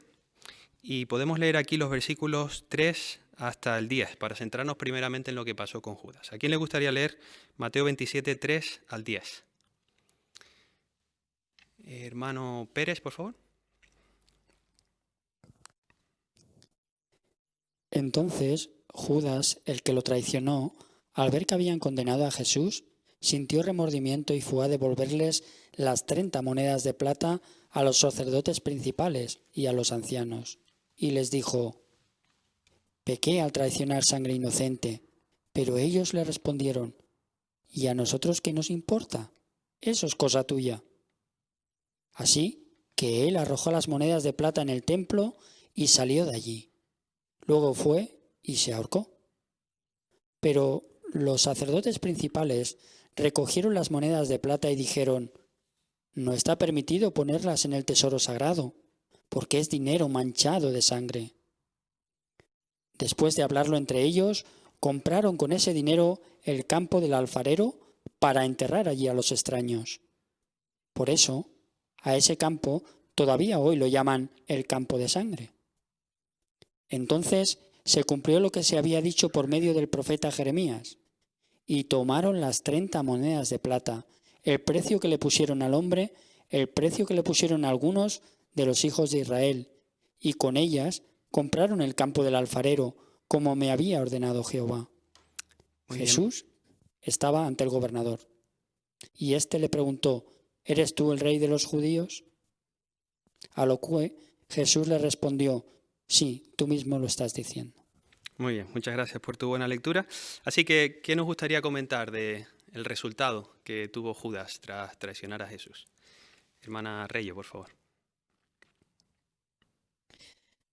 y podemos leer aquí los versículos 3 hasta el 10 para centrarnos primeramente en lo que pasó con Judas. ¿A quién le gustaría leer Mateo 27, 3 al 10? Hermano Pérez, por favor. Entonces Judas, el que lo traicionó, al ver que habían condenado a Jesús, sintió remordimiento y fue a devolverles las 30 monedas de plata a los sacerdotes principales y a los ancianos. Y les dijo: pequé al traicionar sangre inocente. Pero ellos le respondieron: ¿y a nosotros qué nos importa? Eso es cosa tuya. Así que él arrojó las monedas de plata en el templo y salió de allí. Luego fue y se ahorcó. Pero los sacerdotes principales recogieron las monedas de plata y dijeron: no está permitido ponerlas en el tesoro sagrado, porque es dinero manchado de sangre. Después de hablarlo entre ellos, compraron con ese dinero el campo del alfarero para enterrar allí a los extraños. Por eso, a ese campo todavía hoy lo llaman el campo de sangre. Entonces se cumplió lo que se había dicho por medio del profeta Jeremías, y tomaron las 30 monedas de plata, el precio que le pusieron al hombre, el precio que le pusieron a algunos de los hijos de Israel, y con ellas compraron el campo del alfarero, como me había ordenado Jehová. Jesús estaba ante el gobernador, y éste le preguntó: ¿eres tú el rey de los judíos? A lo que Jesús le respondió: sí, tú mismo lo estás diciendo. Muy bien, muchas gracias por tu buena lectura. Así que, ¿qué nos gustaría comentar del resultado que tuvo Judas tras traicionar a Jesús? Hermana Reyes, por favor.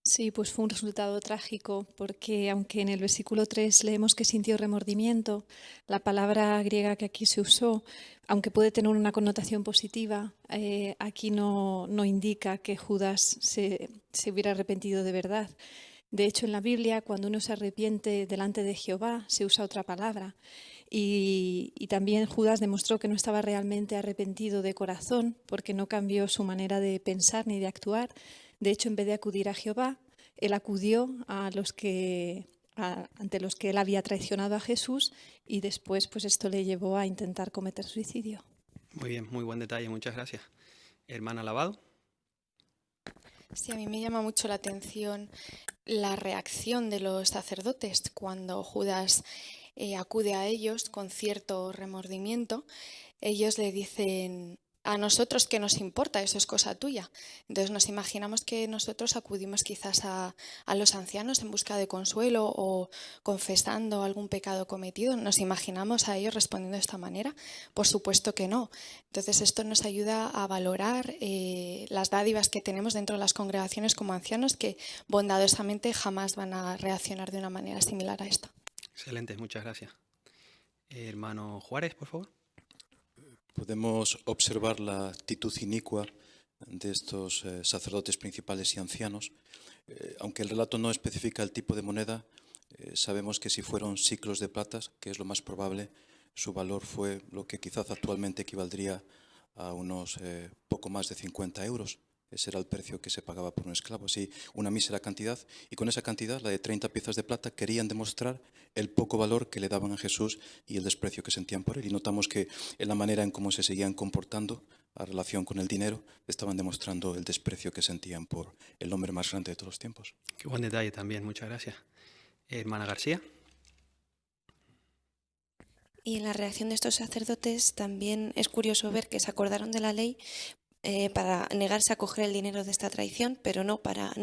Sí, pues fue un resultado trágico, porque aunque en el versículo 3 leemos que sintió remordimiento, la palabra griega que aquí se usó, aunque puede tener una connotación positiva, aquí no indica que Judas se hubiera arrepentido de verdad. De hecho, en la Biblia, cuando uno se arrepiente delante de Jehová, se usa otra palabra. Y también Judas demostró que no estaba realmente arrepentido de corazón, porque no cambió su manera de pensar ni de actuar. De hecho, en vez de acudir a Jehová, él acudió ante los que él había traicionado a Jesús, y después pues esto le llevó a intentar cometer suicidio. Muy bien, muy buen detalle, muchas gracias. Hermana Lavado. Sí, a mí me llama mucho la atención la reacción de los sacerdotes cuando Judas acude a ellos con cierto remordimiento. Ellos le dicen: a nosotros qué nos importa, eso es cosa tuya. Entonces nos imaginamos que nosotros acudimos quizás a los ancianos en busca de consuelo o confesando algún pecado cometido. ¿Nos imaginamos a ellos respondiendo de esta manera? Por supuesto que no. Entonces esto nos ayuda a valorar las dádivas que tenemos dentro de las congregaciones como ancianos, que bondadosamente jamás van a reaccionar de una manera similar a esta. Excelente, muchas gracias. Hermano Juárez, por favor. Podemos observar la actitud inicua de estos sacerdotes principales y ancianos. Aunque el relato no especifica el tipo de moneda, sabemos que si fueron siclos de plata, que es lo más probable, su valor fue lo que quizás actualmente equivaldría a unos poco más de 50 euros. Ese era el precio que se pagaba por un esclavo, así una mísera cantidad. Y con esa cantidad, la de 30 piezas de plata, querían demostrar el poco valor que le daban a Jesús y el desprecio que sentían por él. Y notamos que en la manera en cómo se seguían comportando a relación con el dinero, estaban demostrando el desprecio que sentían por el hombre más grande de todos los tiempos. Qué buen detalle también, muchas gracias. Hermana García. Y en la reacción de estos sacerdotes también es curioso ver que se acordaron de la ley para negarse a coger el dinero de esta traición, pero no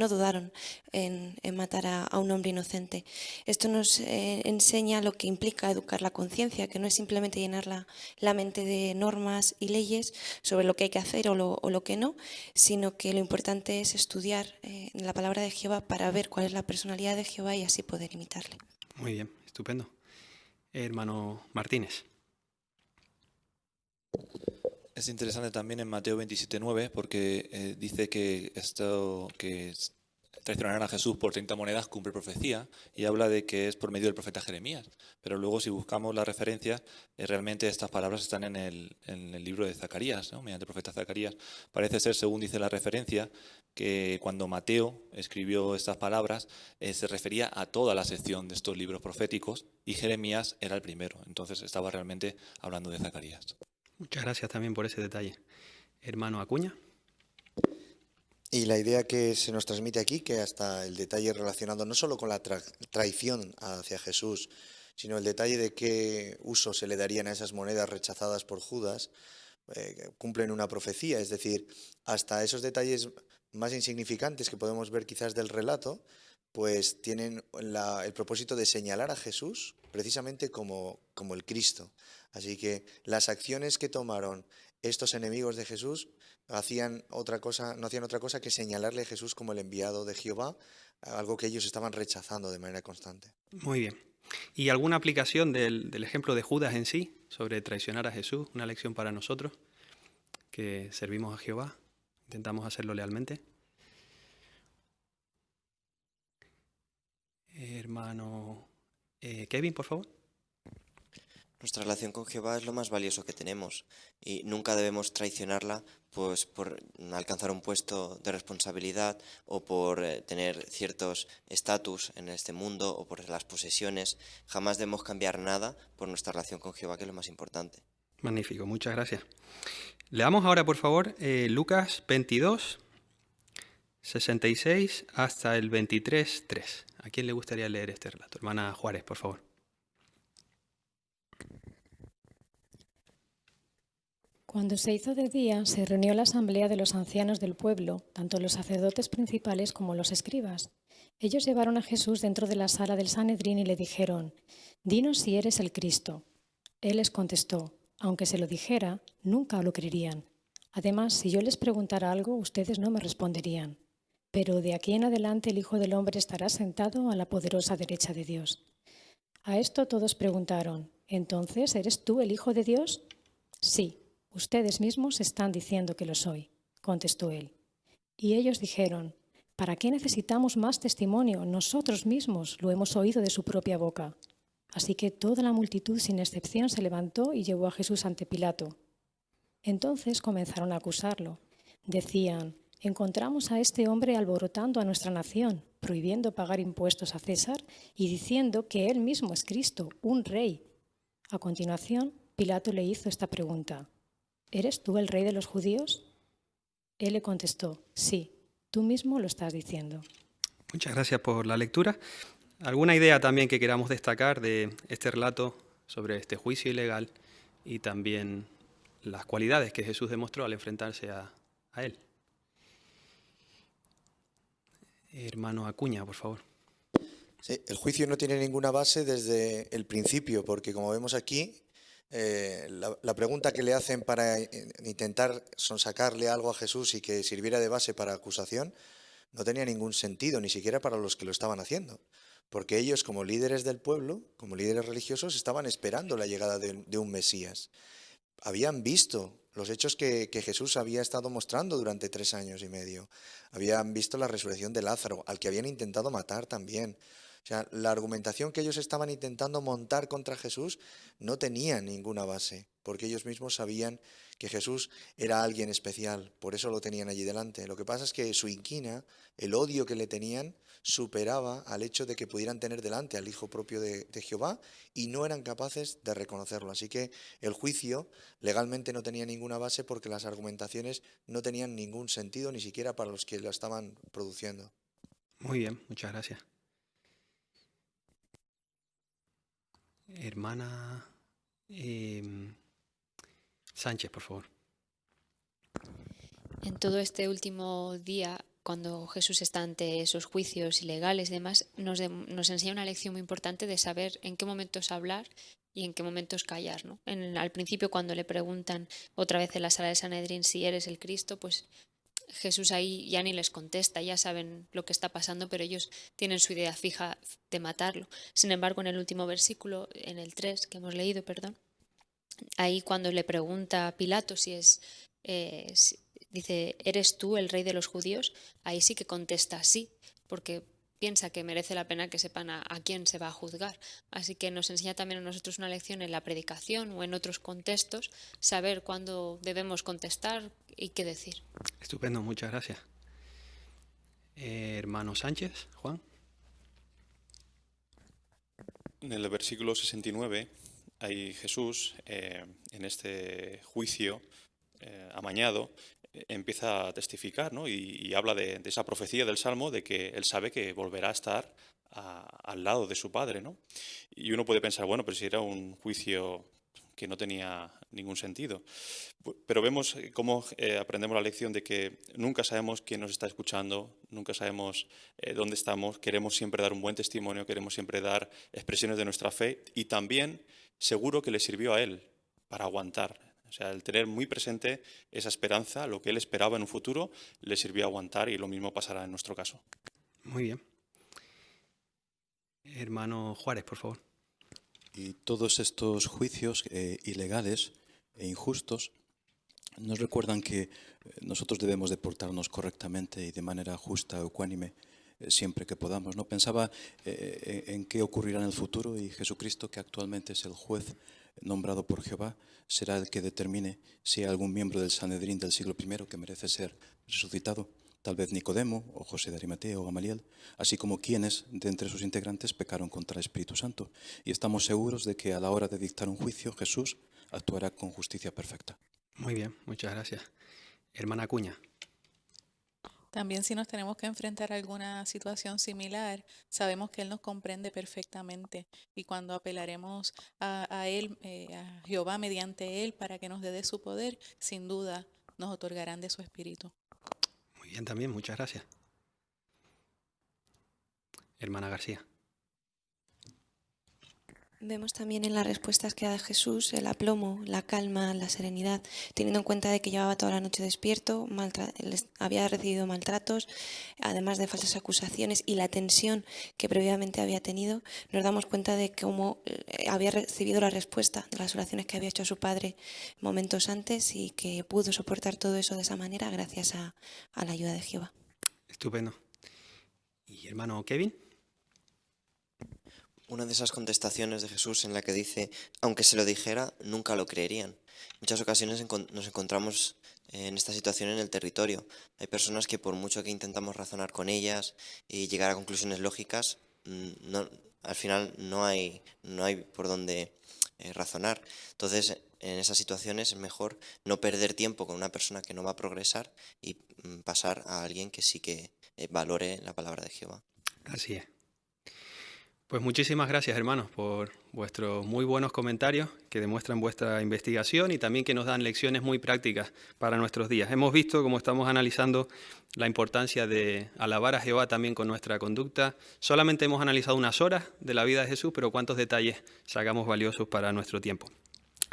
dudaron en matar a un hombre inocente. Esto nos enseña lo que implica educar la conciencia, que no es simplemente llenar la mente de normas y leyes sobre lo que hay que hacer o lo que no, sino que lo importante es estudiar la palabra de Jehová para ver cuál es la personalidad de Jehová y así poder imitarle. Muy bien, estupendo. Hermano Martínez. Es interesante también en Mateo 27:9 porque dice que traicionarán a Jesús por 30 monedas cumple profecía y habla de que es por medio del profeta Jeremías. Pero luego si buscamos la referencia, realmente estas palabras están en el libro de Zacarías, ¿no? Mediante el profeta Zacarías. Parece ser, según dice la referencia, que cuando Mateo escribió estas palabras se refería a toda la sección de estos libros proféticos y Jeremías era el primero. Entonces estaba realmente hablando de Zacarías. Muchas gracias también por ese detalle. Hermano Acuña. Y la idea que se nos transmite aquí, que hasta el detalle relacionado no solo con la traición hacia Jesús, sino el detalle de qué uso se le darían a esas monedas rechazadas por Judas, cumplen una profecía. Es decir, hasta esos detalles más insignificantes que podemos ver quizás del relato, pues tienen el propósito de señalar a Jesús precisamente como el Cristo. Así que las acciones que tomaron estos enemigos de Jesús no hacían otra cosa que señalarle a Jesús como el enviado de Jehová, algo que ellos estaban rechazando de manera constante. Muy bien. ¿Y alguna aplicación del ejemplo de Judas en sí sobre traicionar a Jesús? Una lección para nosotros que servimos a Jehová, intentamos hacerlo lealmente. Hermano Kevin, por favor. Nuestra relación con Jehová es lo más valioso que tenemos y nunca debemos traicionarla pues por alcanzar un puesto de responsabilidad o por tener ciertos estatus en este mundo o por las posesiones. Jamás debemos cambiar nada por nuestra relación con Jehová, que es lo más importante. Magnífico, muchas gracias. Leamos ahora, por favor, Lucas 22, 66 hasta el 23:3. ¿A quién le gustaría leer este relato? Hermana Juárez, por favor. Cuando se hizo de día, se reunió la asamblea de los ancianos del pueblo, tanto los sacerdotes principales como los escribas. Ellos llevaron a Jesús dentro de la sala del Sanedrín y le dijeron: «Dinos si eres el Cristo». Él les contestó: «Aunque se lo dijera, nunca lo creerían. Además, si yo les preguntara algo, ustedes no me responderían. Pero de aquí en adelante el Hijo del Hombre estará sentado a la poderosa derecha de Dios». A esto todos preguntaron: «¿Entonces eres tú el Hijo de Dios?» «Sí. Ustedes mismos están diciendo que lo soy», contestó él. Y ellos dijeron: «¿Para qué necesitamos más testimonio? Nosotros mismos lo hemos oído de su propia boca». Así que toda la multitud, sin excepción, se levantó y llevó a Jesús ante Pilato. Entonces comenzaron a acusarlo. Decían: «Encontramos a este hombre alborotando a nuestra nación, prohibiendo pagar impuestos a César y diciendo que él mismo es Cristo, un rey». A continuación, Pilato le hizo esta pregunta: «¿Eres tú el rey de los judíos?» Él le contestó: «Sí, tú mismo lo estás diciendo». Muchas gracias por la lectura. ¿Alguna idea también que queramos destacar de este relato sobre este juicio ilegal y también las cualidades que Jesús demostró al enfrentarse a él? Hermano Acuña, por favor. Sí, el juicio no tiene ninguna base desde el principio, porque como vemos aquí, la pregunta que le hacen para intentar sonsacarle algo a Jesús y que sirviera de base para acusación no tenía ningún sentido, ni siquiera para los que lo estaban haciendo, porque ellos, como líderes del pueblo, como líderes religiosos, estaban esperando la llegada de un Mesías. Habían visto los hechos que Jesús había estado mostrando durante 3 años y medio. Habían visto la resurrección de Lázaro, al que habían intentado matar también. O sea, la argumentación que ellos estaban intentando montar contra Jesús no tenía ninguna base. porque ellos mismos sabían que Jesús era alguien especial, por eso lo tenían allí delante. Lo que pasa es que su inquina, el odio que le tenían, superaba al hecho de que pudieran tener delante al Hijo propio de Jehová y no eran capaces de reconocerlo. Así que el juicio legalmente no tenía ninguna base porque las argumentaciones no tenían ningún sentido, ni siquiera para los que lo estaban produciendo. Muy bien, muchas gracias. Hermana Sánchez, por favor. En todo este último día, cuando Jesús está ante esos juicios ilegales y demás, nos enseña una lección muy importante de saber en qué momentos hablar y en qué momentos callar, ¿no? Al principio, cuando le preguntan otra vez en la sala de Sanedrín si eres el Cristo, pues Jesús ahí ya ni les contesta, ya saben lo que está pasando, pero ellos tienen su idea fija de matarlo. Sin embargo, en el último versículo, en el 3 que hemos leído, ahí cuando le pregunta a Pilato si es, dice, ¿eres tú el rey de los judíos? Ahí sí que contesta sí, porque piensa que merece la pena que sepan a quién se va a juzgar. Así que nos enseña también a nosotros una lección en la predicación o en otros contextos, saber cuándo debemos contestar y qué decir. Estupendo, muchas gracias. Hermano Sánchez, Juan. En el versículo 69, ahí Jesús, en este juicio amañado, empieza a testificar, ¿no? y habla de esa profecía del Salmo de que él sabe que volverá a estar al lado de su Padre, ¿no? Y uno puede pensar, bueno, pero si era un juicio que no tenía ningún sentido. Pero vemos cómo aprendemos la lección de que nunca sabemos quién nos está escuchando, nunca sabemos dónde estamos, queremos siempre dar un buen testimonio, queremos siempre dar expresiones de nuestra fe y también seguro que le sirvió a él para aguantar. O sea, el tener muy presente esa esperanza, lo que él esperaba en un futuro, le sirvió a aguantar y lo mismo pasará en nuestro caso. Muy bien. Hermano Juárez, por favor. Y todos estos juicios ilegales e injustos nos recuerdan que nosotros debemos de portarnos correctamente y de manera justa, ecuánime, siempre que podamos. No pensaba en qué ocurrirá en el futuro y Jesucristo, que actualmente es el juez nombrado por Jehová, será el que determine si hay algún miembro del Sanedrín del siglo I que merece ser resucitado, tal vez Nicodemo o José de Arimatea o Gamaliel, así como quienes de entre sus integrantes pecaron contra el Espíritu Santo. Y estamos seguros de que a la hora de dictar un juicio, Jesús actuará con justicia perfecta. Muy bien, muchas gracias. Hermana Acuña. También si nos tenemos que enfrentar a alguna situación similar, sabemos que Él nos comprende perfectamente y cuando apelaremos a Él, a Jehová mediante Él para que nos dé de su poder, sin duda nos otorgarán de su Espíritu. Muy bien también, muchas gracias. Hermana García. Vemos también en las respuestas que da Jesús el aplomo, la calma, la serenidad, teniendo en cuenta de que llevaba toda la noche despierto, había recibido maltratos, además de falsas acusaciones y la tensión que previamente había tenido, nos damos cuenta de cómo había recibido la respuesta de las oraciones que había hecho a su padre momentos antes y que pudo soportar todo eso de esa manera gracias a la ayuda de Jehová. Estupendo. ¿Y hermano Kevin? Una de esas contestaciones de Jesús en la que dice, aunque se lo dijera, nunca lo creerían. En muchas ocasiones nos encontramos en esta situación en el territorio. Hay personas que por mucho que intentamos razonar con ellas y llegar a conclusiones lógicas, al final no hay por dónde razonar. Entonces, en esas situaciones es mejor no perder tiempo con una persona que no va a progresar y pasar a alguien que sí que valore la palabra de Jehová. Así es. Pues muchísimas gracias, hermanos, por vuestros muy buenos comentarios que demuestran vuestra investigación y también que nos dan lecciones muy prácticas para nuestros días. Hemos visto, como estamos analizando, la importancia de alabar a Jehová también con nuestra conducta. Solamente hemos analizado unas horas de la vida de Jesús, pero cuántos detalles sacamos valiosos para nuestro tiempo.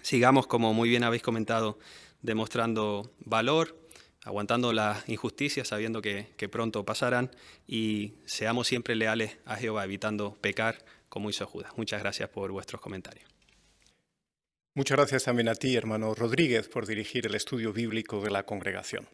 Sigamos, como muy bien habéis comentado, demostrando valor, aguantando las injusticias, sabiendo que pronto pasarán, y seamos siempre leales a Jehová, evitando pecar como hizo Judas. Muchas gracias por vuestros comentarios. Muchas gracias también a ti, hermano Rodríguez, por dirigir el estudio bíblico de la congregación.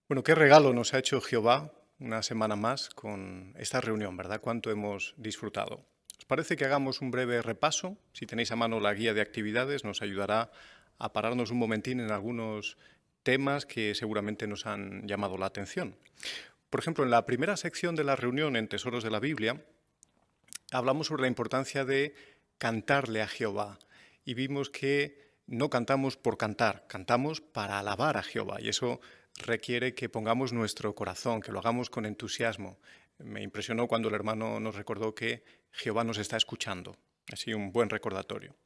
Bueno, qué regalo nos ha hecho Jehová una semana más con esta reunión, ¿verdad? Cuánto hemos disfrutado. Os parece que hagamos un breve repaso? Si tenéis a mano la guía de actividades, nos ayudará a pararnos un momentín en algunos temas que seguramente nos han llamado la atención. Por ejemplo, en la primera sección de la reunión en Tesoros de la Biblia, hablamos sobre la importancia de cantarle a Jehová y vimos que no cantamos por cantar, cantamos para alabar a Jehová, y eso requiere que pongamos nuestro corazón, que lo hagamos con entusiasmo. Me impresionó cuando el hermano nos recordó que Jehová nos está escuchando. Así un buen recordatorio.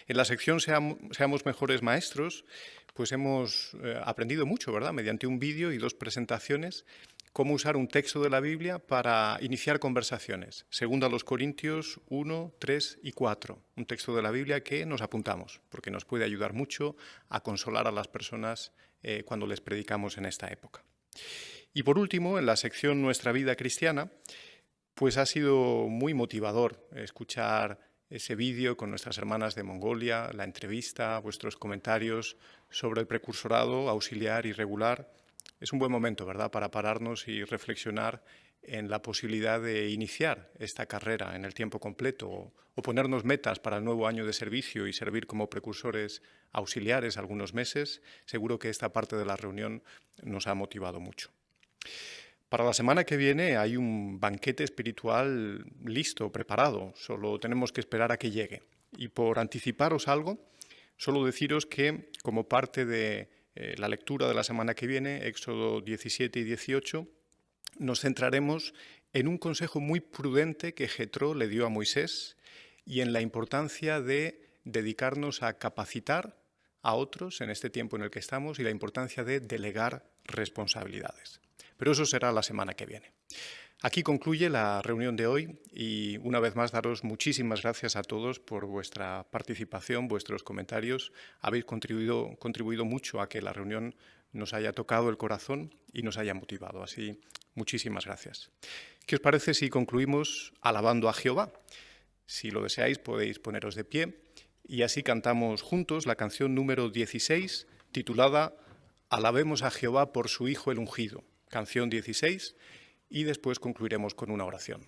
En la sección Seamos mejores maestros, pues hemos aprendido mucho, ¿verdad? Mediante un vídeo y 2 presentaciones, cómo usar un texto de la Biblia para iniciar conversaciones. Segunda a los Corintios 1, 3 y 4. Un texto de la Biblia que nos apuntamos, porque nos puede ayudar mucho a consolar a las personas cuando les predicamos en esta época. Y por último, en la sección Nuestra vida cristiana, pues ha sido muy motivador escuchar ese vídeo con nuestras hermanas de Mongolia, la entrevista, vuestros comentarios sobre el precursorado auxiliar y regular. Es un buen momento, ¿verdad?, para pararnos y reflexionar en la posibilidad de iniciar esta carrera en el tiempo completo o ponernos metas para el nuevo año de servicio y servir como precursores auxiliares algunos meses. Seguro que esta parte de la reunión nos ha motivado mucho. Para la semana que viene hay un banquete espiritual listo, preparado, solo tenemos que esperar a que llegue. Y por anticiparos algo, solo deciros que como parte de la lectura de la semana que viene, Éxodo 17 y 18, nos centraremos en un consejo muy prudente que Jetro le dio a Moisés y en la importancia de dedicarnos a capacitar a otros en este tiempo en el que estamos y la importancia de delegar responsabilidades. Pero eso será la semana que viene. Aquí concluye la reunión de hoy y una vez más daros muchísimas gracias a todos por vuestra participación, vuestros comentarios. Habéis contribuido mucho a que la reunión nos haya tocado el corazón y nos haya motivado. Así, muchísimas gracias. ¿Qué os parece si concluimos alabando a Jehová? Si lo deseáis, podéis poneros de pie y así cantamos juntos la canción número 16, titulada Alabemos a Jehová por su Hijo el Ungido. Canción 16, y después concluiremos con una oración.